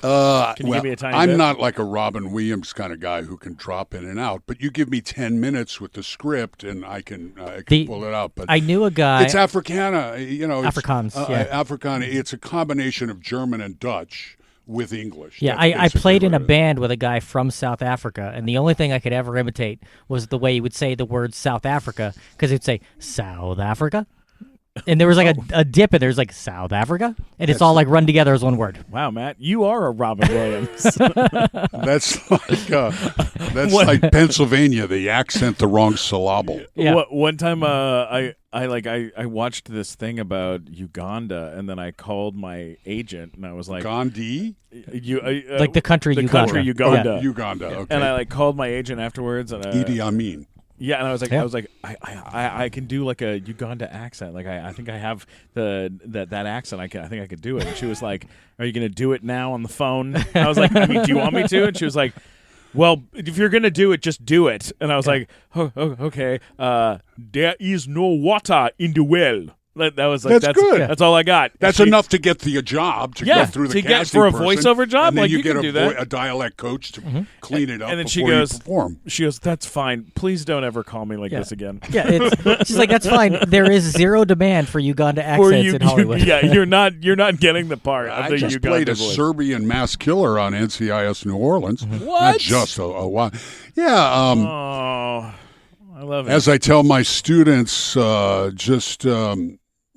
Can you give me a tiny I'm bit? not like a Robin Williams kind of guy who can drop in and out, but you give me 10 minutes with the script and I can pull it out. But I knew a guy. it's Africana, Afrikaans, yeah. Afrikaans. It's a combination of German and Dutch with English. Yeah, That's I basically played in what a it is. band with a guy from South Africa, and the only thing I could ever imitate was the way he would say the word South Africa, because he'd say, South Africa? And there was like a dip, and there's like South Africa, and it's all like run together as one word. Wow, Matt, you are a Robin Williams. That's like Pennsylvania. The accent, the wrong syllable. Yeah. One time, I watched this thing about Uganda, and then I called my agent, and I was like, Gandhi? Like the country the Uganda. country Uganda. Oh, Uganda. Okay. And I called my agent afterwards, and Idi Amin. yeah, and I was like, Yeah. I can do like a Uganda accent. Like I think I have that accent. I think I could do it. And she was like, "Are you going to do it now on the phone?" I was like, "I mean, do you want me to?" And she was like, "Well, if you're going to do it, just do it." And I was like, "Oh, okay. There is no water in the well." That was like That's good. That's all I got. That's enough to get the job to Yeah, go through the to get casting for a person, voiceover job, and then like, you you get can do that. a dialect coach to clean it up And then she before goes, you perform. She goes, "That's fine. Please don't ever call me like this again." Yeah, she's like, that's fine. There is zero demand for Uganda accents in Hollywood. Yeah, you're not getting the part of I the just Uganda played a voice. Serbian mass killer on NCIS New Orleans. What? Not just a while. Yeah. Oh, I love it. As I tell my students,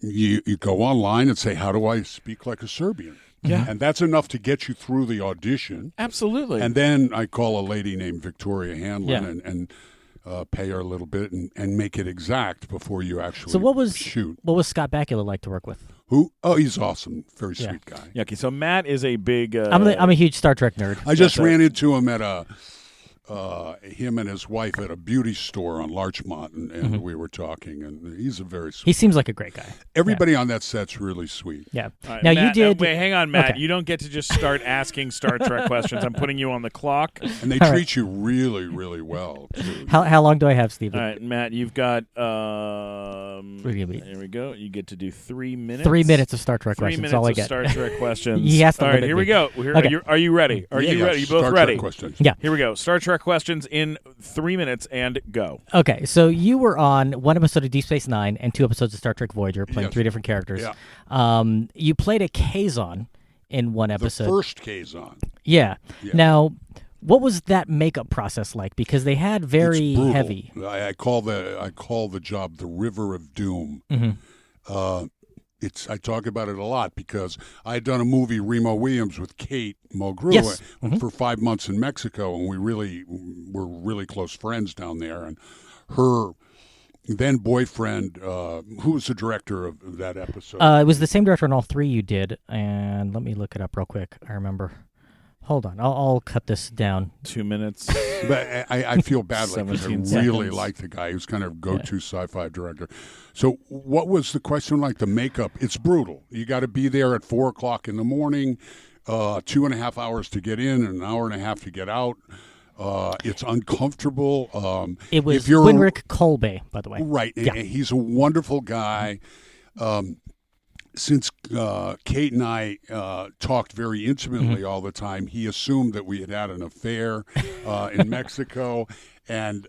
you go online and say, "How do I speak like a Serbian?" Yeah. And that's enough to get you through the audition. Absolutely. And then I call a lady named Victoria Hanlon Yeah. and pay her a little bit and make it exact before you actually So what was shoot. Scott Bakula like to work with? Who? Oh, he's awesome. Very sweet guy. Yeah, okay, so Matt is a big. I'm a huge Star Trek nerd. I just ran into him at him and his wife at a beauty store on Larchmont, and we were talking, and he's a very sweet. He seems like a great guy. Everybody on that set's really sweet. Yeah. All right, Now Matt, you did. wait, hang on, Matt. Okay. You don't get to just start asking Star Trek questions. I'm putting you on the clock. And they treat you really, really well, too. How long do I have, Stephen? All right, Matt, you've got. What do you mean? There we go. You get to do 3 minutes. 3 minutes of Star Trek 3 questions. minutes That's all I of get. Star Trek questions. He has to All right, limit here me. we go. Okay. Are you ready? Are you ready? You both Star ready? Trek questions. Yeah. Here we go. Star Trek questions in 3 minutes and go. Okay, so you were on one episode of Deep Space Nine and 2 episodes of Star Trek Voyager, playing Yes. 3 different characters. Yeah. You played a Kazon in one episode. The first Kazon. Yeah. Yeah. Now, what was that makeup process like? Because they had very It's brutal. heavy. I call the job the River of Doom. I talk about it a lot because I had done a movie, Remo Williams, with Kate Mulgrew Yes. for 5 months in Mexico, and we were really close friends down there. And her then boyfriend, who was the director of that episode? It was the same director on all 3 you did, and let me look it up real quick. I remember. Hold on, I'll cut this down. 2 minutes. But I feel badly because I 17 really seconds. like the guy. He was kind of go-to sci-fi director. So what was the question like? The makeup? It's brutal. You got to be there at 4 o'clock in the morning, 2.5 hours to get in, and an hour and a half to get out. It's uncomfortable. It was if you're Winrick Kolbe, by the way. right. Yeah. And he's a wonderful guy. Since Kate and I talked very intimately all the time, he assumed that we had had an affair in Mexico, and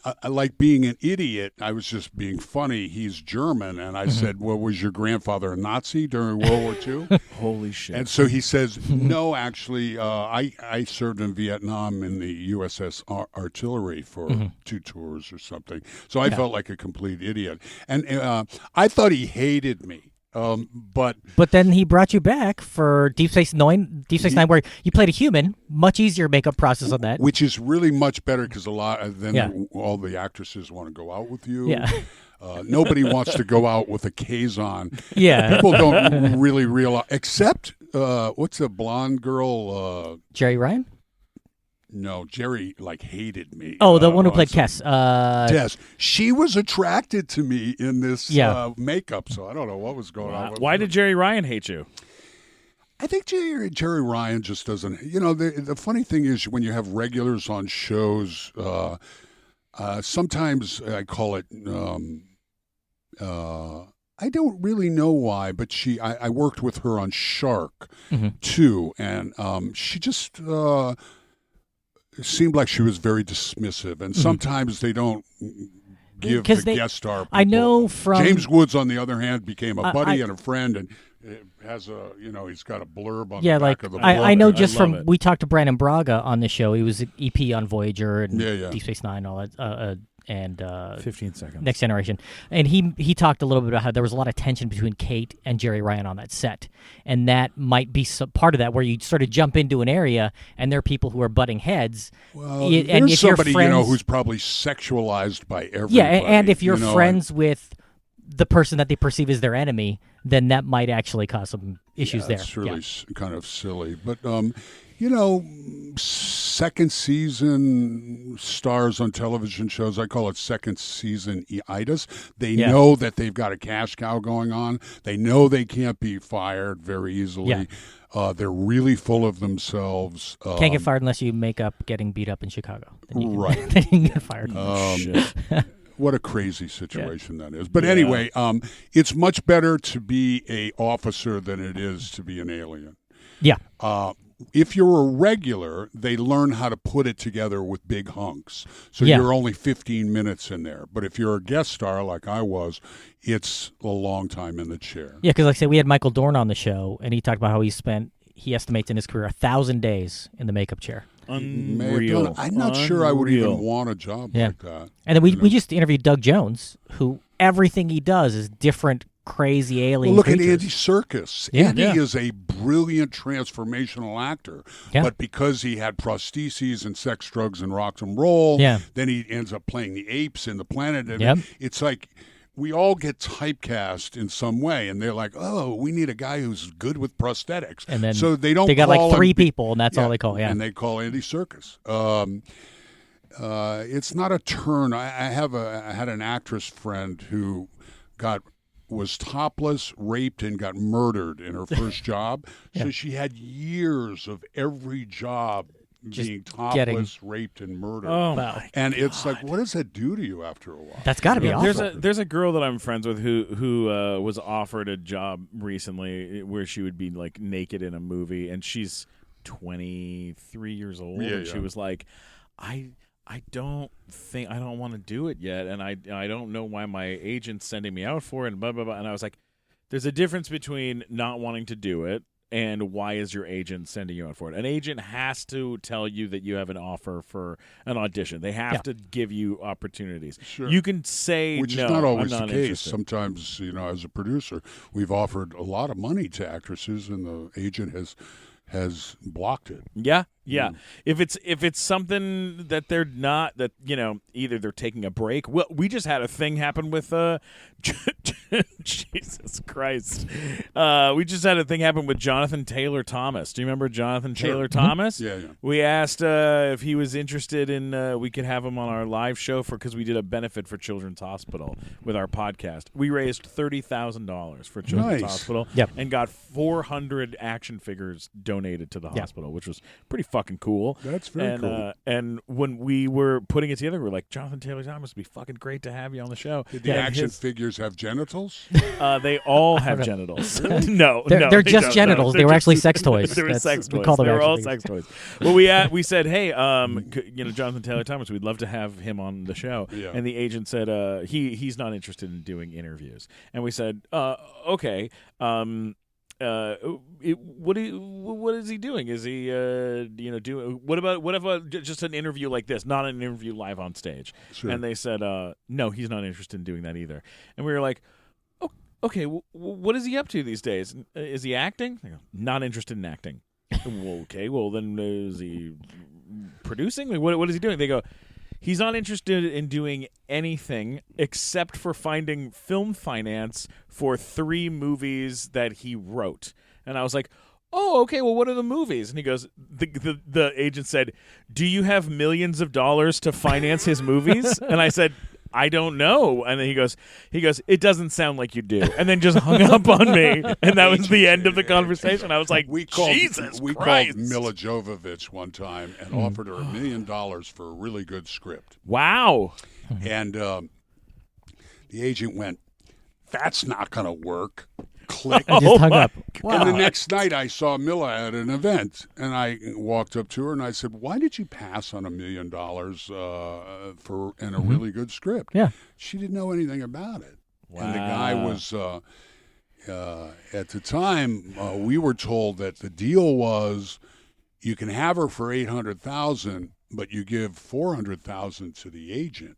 I like being an idiot. I was just being funny. He's German, and I said, "Well, was your grandfather a Nazi during World War II?" Holy shit. And so he says, "No, actually, I served in Vietnam in the USS Artillery for 2 tours or something." So I felt like a complete idiot, and I thought he hated me. But then he brought you back for Deep Space Nine, where you played a human. Much easier makeup process on that. which is really much better because all the actresses want to go out with you. Yeah. Nobody wants to go out with a Kazon. Yeah. People don't really realize, except what's the blonde girl? Jerry Ryan? No, Jerry hated me. Oh, the one who played some- Kess. Des. She was attracted to me in this Yeah. makeup, so I don't know what was going on. Why did Jerry Ryan hate you? I think Jerry Ryan just doesn't. The funny thing is when you have regulars on shows, sometimes I call it. I don't really know why, but I worked with her on Shark too, and she just seemed like she was very dismissive, and sometimes they don't give the guest star people. I know from James Woods, on the other hand, became a buddy I- and a friend, and it has he's got a blurb on Yeah, the back of the book. I know and just love from it. we talked to Brandon Braga on the show. He was an EP on Voyager and Yeah. Deep Space Nine, all that, and 15 seconds. Next Generation. And he talked a little bit about how there was a lot of tension between Kate and Jerry Ryan on that set, and that might be part of that, where you sort of jump into an area and there are people who are butting heads. Well, and there's if you're somebody friends, who's probably sexualized by everybody. yeah, and if you're you know, friends with the person that they perceive as their enemy, then that might actually cause some issues there. It's really kind of silly, but second season stars on television shows, I call it second season itis. They know that they've got a cash cow going on. They know they can't be fired very easily. Yeah. They're really full of themselves. Can't get fired unless you make up getting beat up in Chicago. Then you can, Right. then you can get fired. Shit. What a crazy situation that is. But anyway, it's much better to be a officer than it is to be an alien. Yeah. If you're a regular, they learn how to put it together with big hunks. So Yeah. you're only 15 minutes in there. But if you're a guest star like I was, it's a long time in the chair. Yeah, because like I said, we had Michael Dorn on the show, and he talked about how he estimates in his career 1,000 days in the makeup chair. May have Unreal. done it. I'm not sure I would even Unreal. want a job Yeah. like that. And then we just interviewed Doug Jones, who everything he does is different, crazy alien Well, look creatures. at Andy Serkis. Yeah. Andy Yeah. is a brilliant transformational actor, Yeah. but because he had prostheses and sex, drugs, and rock and roll, Yeah. then he ends up playing the apes in the Planet. And Yep. it's like we all get typecast in some way, and they're like, "Oh, we need a guy who's good with prosthetics." And then so they don't. They got call like 3 him- people, and that's all they call. Yeah. and they call Andy Serkis. It's not a turn. I had an actress friend who was topless, raped, and got murdered in her first job. So she had years of every job being topless, raped, and murdered. Oh, Wow. And it's like, what does that do to you after a while? That's got to be awful. There's a girl that I'm friends with who was offered a job recently where she would be like naked in a movie, and she's 23 years old, and she was like, I don't want to do it yet, and I don't know why my agent's sending me out for it, and blah blah blah. And I was like, there's a difference between not wanting to do it and why is your agent sending you out for it. An agent has to tell you that you have an offer for an audition. They have to give you opportunities. Sure. You can say which no, is not always I'm the not case. interested. Sometimes, as a producer, we've offered a lot of money to actresses, and the agent has blocked it. Yeah. If it's something that they're not, that either they're taking a break. Well, we just had a thing happen with Jesus Christ. We just had a thing happen with Jonathan Taylor Thomas. Do you remember Jonathan Taylor Thomas? Yeah. We asked if he was interested in we could have him on our live show because we did a benefit for Children's Hospital with our podcast. We raised $30,000 for Children's Hospital and got 400 action figures donated to the hospital, which was pretty fucking cool. That's very cool. And when we were putting it together, we were like, Jonathan Taylor Thomas would be fucking great to have you on the show. Did the action figures have genitals? They all have genitals. No, they're they just don't. genitals. No, they were just- actually sex toys. They were sex toys. We call them They were all action sex figures. toys. Well, we said, hey, Jonathan Taylor Thomas, we'd love to have him on the show. Yeah. And the agent said he's not interested in doing interviews. And we said, okay. What is he doing? Is he doing? What about just an interview like this, not an interview live on stage? Sure. And they said, no, he's not interested in doing that either. And we were like, okay, what is he up to these days? Is he acting? They go, not interested in acting. Well, okay, well then is he producing? Like, what is he doing? They go, he's not interested in doing anything except for finding film finance for 3 movies that he wrote. And I was like, oh, okay, well, what are the movies? And he goes, the agent said, do you have millions of dollars to finance his movies? And I said, I don't know. And then he goes, it doesn't sound like you do. And then just hung up on me. And that was the end of the conversation. I was like, Jesus we Christ. called Mila Jovovich one time and offered her $1 million for a really good script. Wow. And the agent went, that's not going to work. Click. I just hung up. And the next night I saw Mila at an event, and I walked up to her and I said, why did you pass on $1 million for a really good script? Yeah. She didn't know anything about it. Wow. And the guy was, at the time, we were told that the deal was you can have her for $800,000, but you give $400,000 to the agent.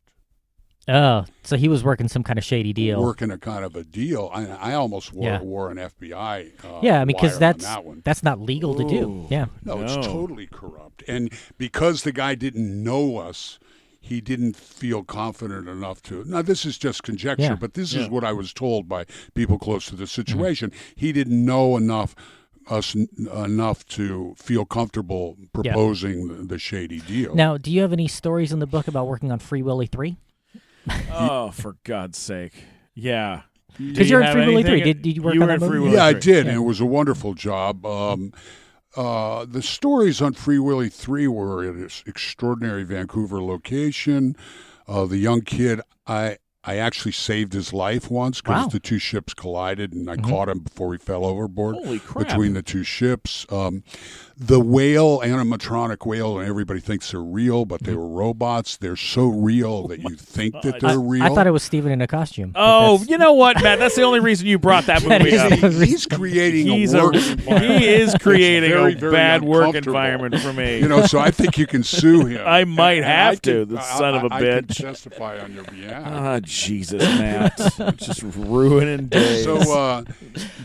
Oh, so he was working some kind of shady deal. Working a kind of a deal. I almost wore an FBI yeah, I mean, because wire on that one. that's not legal to do. Yeah. No, it's totally corrupt. And because the guy didn't know us, he didn't feel confident enough to. Now, this is just conjecture, but this is what I was told by people close to the situation. He didn't know enough to feel comfortable proposing the shady deal. Now, do you have any stories in the book about working on Free Willy 3? Oh, for God's sake. Yeah. Because you're in Free Willy 3. Did you work on that movie? Yeah, I did, and it was a wonderful job. The stories on Free Willy 3 were at this extraordinary Vancouver location. The young kid, I actually saved his life once because the 2 ships collided, and I caught him before he fell overboard. Holy crap. Between the 2 ships. The whale, animatronic whale, and everybody thinks they're real, but they were robots. They're so real that you think that they're real. I thought it was Steven in a costume. Oh, you know what, Matt? That's the only reason you brought that movie up. He's creating He is creating a bad work environment for me. So I think you can sue him. I might have to, the son of a I can bitch. testify on your behalf. Ah, Jesus, Matt. Just ruining days. So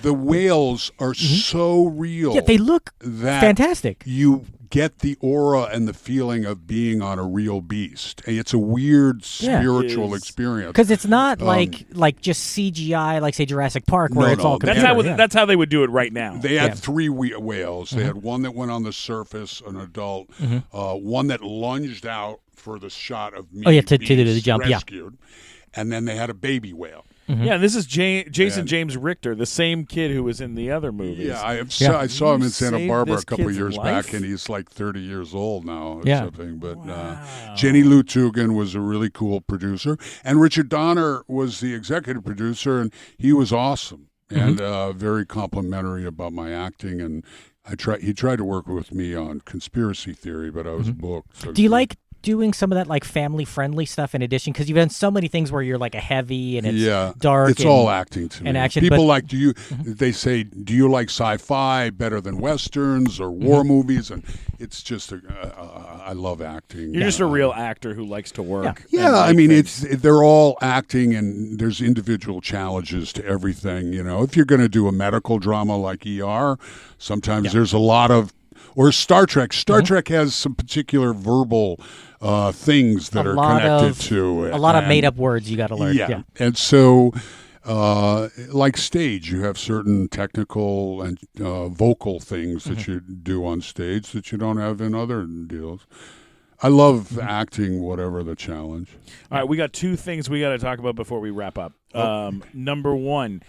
the whales are so real. Yeah, they look that fantastic. You get the aura and the feeling of being on a real beast. It's a weird spiritual experience. Because it's not like just CGI, like say Jurassic Park, where it's all computer. That's how they would do it right now. They had 3 whales. They had one that went on the surface, an adult, one that lunged out for the shot of me to do the jump, rescued, and then they had a baby whale. Yeah, this is Jason James Richter, the same kid who was in the other movies. Yeah, I saw him in Santa saved Barbara this a couple of kid's years life? back, and he's like 30 years old now or something. But Jenny Lou Tugin was a really cool producer, and Richard Donner was the executive producer, and he was awesome and very complimentary about my acting. And he tried to work with me on conspiracy theory, but I was booked. So Do you like doing some of that like family friendly stuff in addition, because you've done so many things where you're like a heavy and it's dark, it's all acting to me and action, people but, like they say, do you like sci-fi better than westerns or war movies? And it's just I love acting. You're just a real actor who likes to work. I mean they're all acting, and there's individual challenges to everything. If you're going to do a medical drama like ER, sometimes there's a lot of, or Star Trek. Star Trek has some particular verbal things that are connected to it. A lot of made-up words you got to learn. Yeah. And so, like stage, you have certain technical and vocal things that you do on stage that you don't have in other deals. I love acting, whatever the challenge. All right, we got 2 things we got to talk about before we wrap up. Number 1,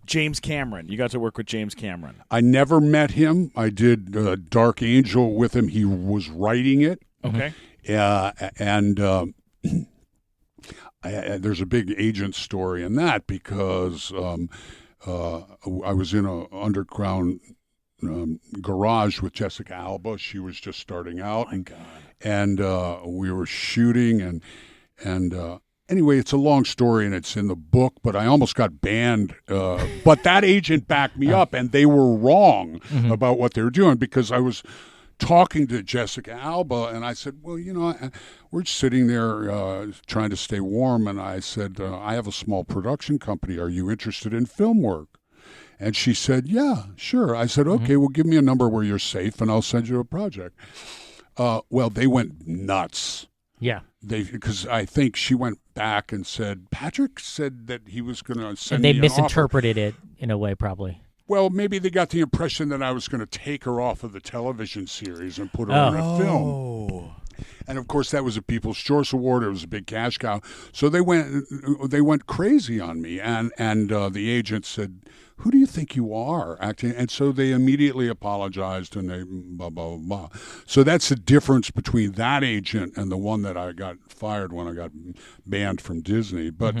James Cameron. You got to work with James Cameron. I never met him. I did Dark Angel with him. He was writing it. Okay. And there's a big agent story in that, because I was in an underground garage with Jessica Alba. She was just starting out. Oh my God. And we were shooting, and anyway, it's a long story, and it's in the book, but I almost got banned. But that agent backed me up, and they were wrong about what they were doing, because I was talking to Jessica Alba, and I said, well, we're sitting there trying to stay warm, and I said, I have a small production company. Are you interested in film work? And she said, yeah, sure. I said, okay, well, give me a number where you're safe, and I'll send you a project. Well, they went nuts. Yeah. Because I think she went back and said, Patrick said that he was going to send and me they an misinterpreted offer. it in a way, probably. Well, maybe they got the impression that I was going to take her off of the television series and put her in a film. And of course, that was a People's Choice Award. It was a big cash cow. So they went crazy on me. And the agent said, "Who do you think you are acting?" And so they immediately apologized, and they blah blah blah. So that's the difference between that agent and the one that I got fired when I got banned from Disney. But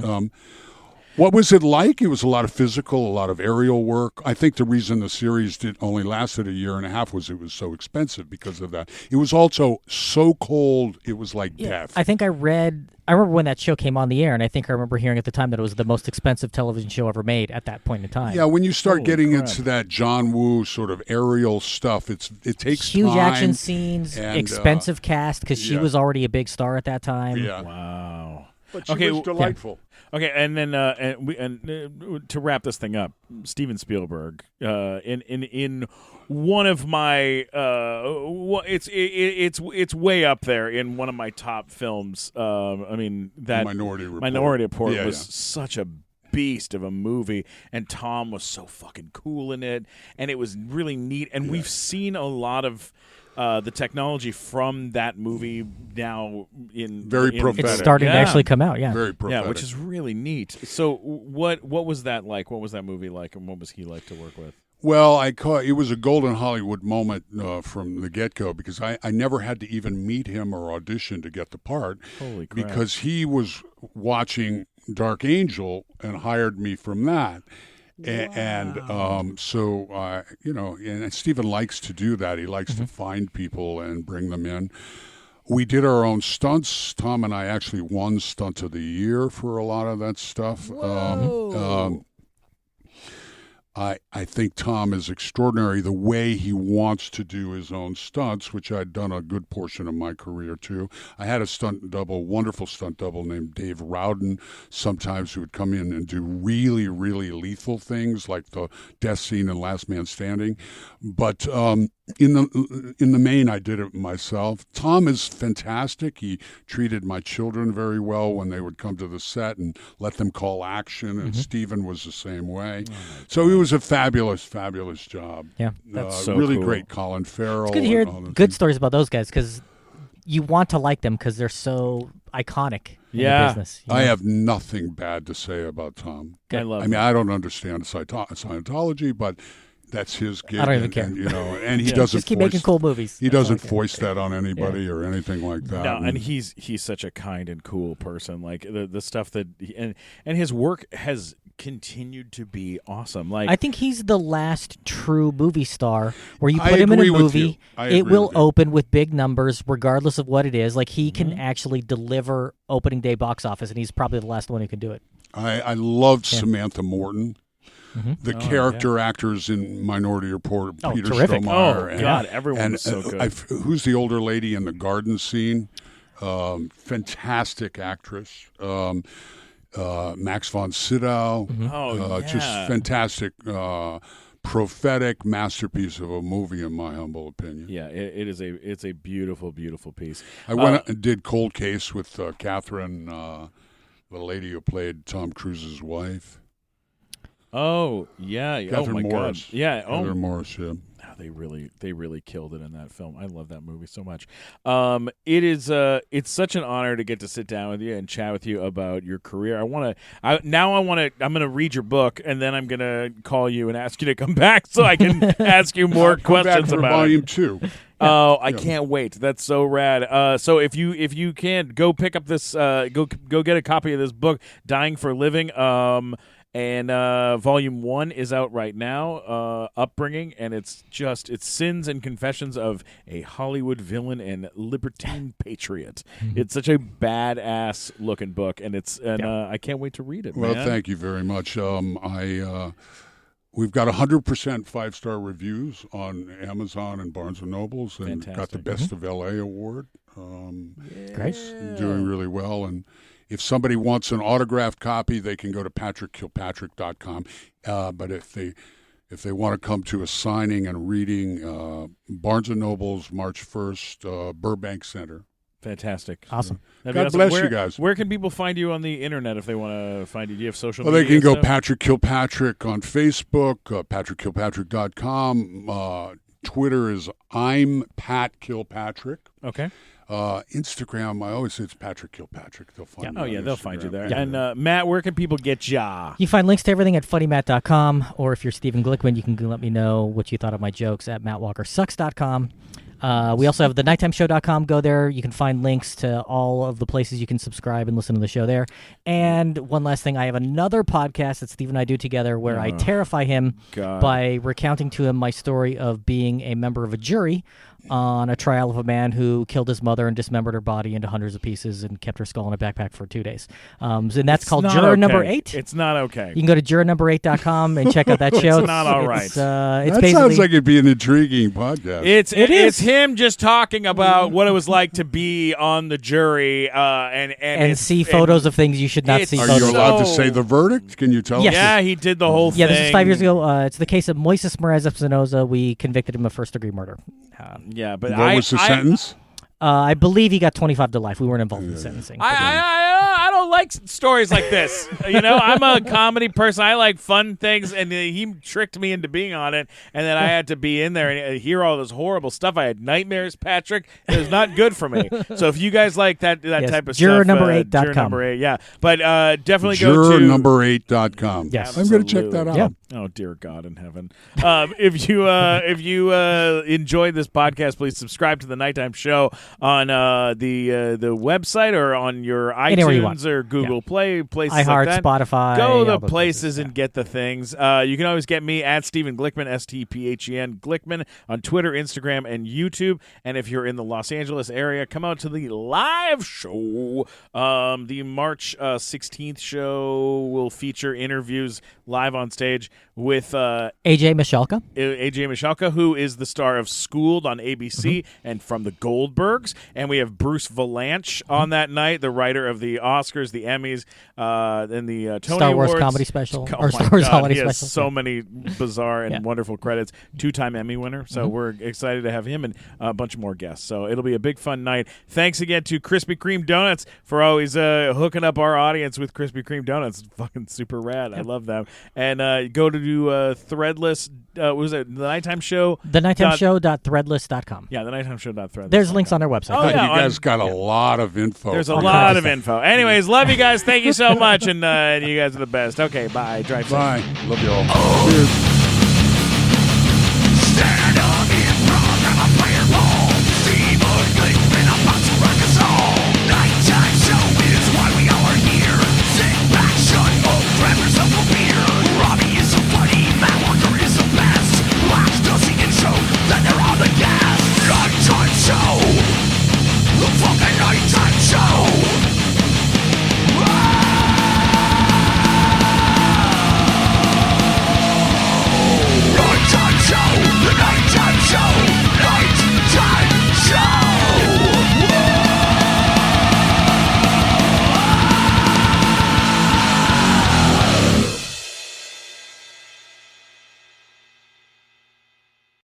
what was it like? It was a lot of physical, a lot of aerial work. I think the reason the series only lasted a year and a half was it was so expensive because of that. It was also so cold, it was like death. I think I remember when that show came on the air, and I think I remember hearing at the time that it was the most expensive television show ever made at that point in time. Yeah, when you start getting into that John Woo sort of aerial stuff, it takes huge time. action scenes, and, expensive cast, because she was already a big star at that time. Yeah. Wow. But she was delightful. Okay, and then to wrap this thing up, Steven Spielberg, in one of my it's way up there in one of my top films. I mean, that Minority Report was such a beast of a movie, and Tom was so fucking cool in it, and it was really neat. And we've seen a lot of the technology from that movie now prophetic. It's starting to actually come out, Very prophetic. Yeah, which is really neat. So what was that like? What was that movie like, and what was he like to work with? Well, it was a golden Hollywood moment from the get-go, because I never had to even meet him or audition to get the part. Holy crap. Because he was watching Dark Angel and hired me from that. Wow. And so, and Stephen likes to do that. He likes to find people and bring them in. We did our own stunts. Tom and I actually won Stunt of the Year for a lot of that stuff. I think Tom is extraordinary, the way he wants to do his own stunts, which I'd done a good portion of my career too. I had a wonderful stunt double named Dave Rowden, sometimes, who would come in and do really, really lethal things like the death scene in Last Man Standing. But in the main, I did it myself. Tom is fantastic. He treated my children very well when they would come to the set and let them call action. And Stephen was the same way. So it was a fabulous, fabulous job. Yeah, that's so really cool. Great. Colin Farrell. It's good to hear good stories about those guys because you want to like them because they're so iconic in the business. I have nothing bad to say about Tom. I mean, I don't understand Scientology, but that's his gig. I don't even care. And he doesn't just keep making cool movies. He doesn't foist that on anybody or anything like that. No, and he's such a kind and cool person. Like the stuff that and his work has continued to be awesome. Like I think he's the last true movie star where you put him in a agree with movie, you. it will open with big numbers regardless of what it is. Like he can actually deliver opening day box office, and he's probably the last one who can do it. I loved Samantha Morton. The character actors in Minority Report, Peter terrific. Strohmeyer. God, everyone was so good. Who's the older lady in the garden scene? Fantastic actress. Max von Sydow. Just fantastic, prophetic masterpiece of a movie, in my humble opinion. Yeah, it's a beautiful, beautiful piece. I went and did Cold Case with Catherine, the lady who played Tom Cruise's wife. Oh yeah! Catherine Morris. God. Yeah. Catherine Morris. Yeah. Oh, they really killed it in that film. I love that movie so much. It's such an honor to get to sit down with you and chat with you about your career. I'm gonna read your book, and then I'm gonna call you and ask you to come back so I can ask you more questions about Volume 2. Oh, I can't wait. That's so rad. So if you can go pick up this, go get a copy of this book, Dying for Living. And Volume 1 is out right now, Upbringing, and it's Sins and Confessions of a Hollywood Villain and Libertine Patriot. It's such a badass looking book, and I can't wait to read it. Well, man. thank you very much. We've got 100% 5-star reviews on Amazon and Barnes & Nobles, and got the Best of LA award. Great. Doing really well, and if somebody wants an autographed copy, they can go to patrickkilpatrick.com. But if they want to come to a signing and reading, Barnes & Noble's March 1st, Burbank Center. Fantastic. Awesome. God bless you guys. Where can people find you on the internet if they want to find you? Do you have social media? Well, they can go stuff? Patrick Kilpatrick on Facebook, patrickkilpatrick.com. Twitter is I'm Pat Kilpatrick. Okay. Instagram, I always say it's Patrick Kilpatrick. They'll find me. Oh, yeah, they'll find you there. Yeah. And Matt, where can people get ya? You find links to everything at funnymatt.com, or if you're Stephen Glickman, you can let me know what you thought of my jokes at mattwalkersucks.com. We also have the nighttimeshow.com. Go there. You can find links to all of the places you can subscribe and listen to the show there. And one last thing, I have another podcast that Steve and I do together where I terrify him by recounting to him my story of being a member of a jury on a trial of a man who killed his mother and dismembered her body into hundreds of pieces and kept her skull in a backpack for 2 days. And that's called Juror Number 8. It's not okay. You can go to jurornumber8.com and check out that show. It's not all right. That sounds like it'd be an intriguing podcast. It is. It's him just talking about what it was like to be on the jury and see photos of things you should not see. Are you allowed to say the verdict? Can you tell Yes. us? Yeah, he did the whole thing. Yeah, this is 5 years ago. It's the case of Moises Morales-Espinosa. We convicted him of first-degree murder. Yeah, but what was the sentence? I believe he got 25 to life. We weren't involved in sentencing. I don't like stories like this. I'm a comedy person. I like fun things, and he tricked me into being on it, and then I had to be in there and hear all this horrible stuff. I had nightmares, Patrick. It was not good for me. So if you guys like that type of stuff, jurornumber8.com. Juror number 8, yeah. But definitely go to jurornumber8.com. Yes. I'm going to check that out. Yeah. Oh, dear God in heaven. If you enjoyed this podcast, please subscribe to the Nighttime Show on the website or on your iTunes or Google Play, places iHeart, like that. Spotify. Go the places and get the things. You can always get me at Stephen Glickman, STPHEN Glickman, on Twitter, Instagram, and YouTube. And if you're in the Los Angeles area, come out to the live show. The March 16th show will feature interviews live on stage with AJ Michalka. AJ Michalka, who is the star of Schooled on ABC and from the Goldbergs. And we have Bruce Valanche on that night, the writer of the Oscars, the Emmys, and the Tony Star Wars Awards. comedy special, Oh or my Star Wars God, holiday he has special. so many bizarre and Yeah. wonderful credits. 2-time Emmy winner. So we're excited to have him and a bunch more guests. So it'll be a big fun night. Thanks again to Krispy Kreme Donuts for always hooking up our audience with Krispy Kreme Donuts. It's fucking super rad. I love them. And go to Threadless. What was it? The Nighttime Show. TheNighttimeShow.threadless.com. Yeah, the Nighttime Show.threadless. There's links on their website. Oh, You yeah, guys got a lot of info. There's a All lot kinds of of info. Anyways, love you guys. Thank you so much, and you guys are the best. Okay, bye. Drive safe. Bye. Love you all. Cheers. Stand up!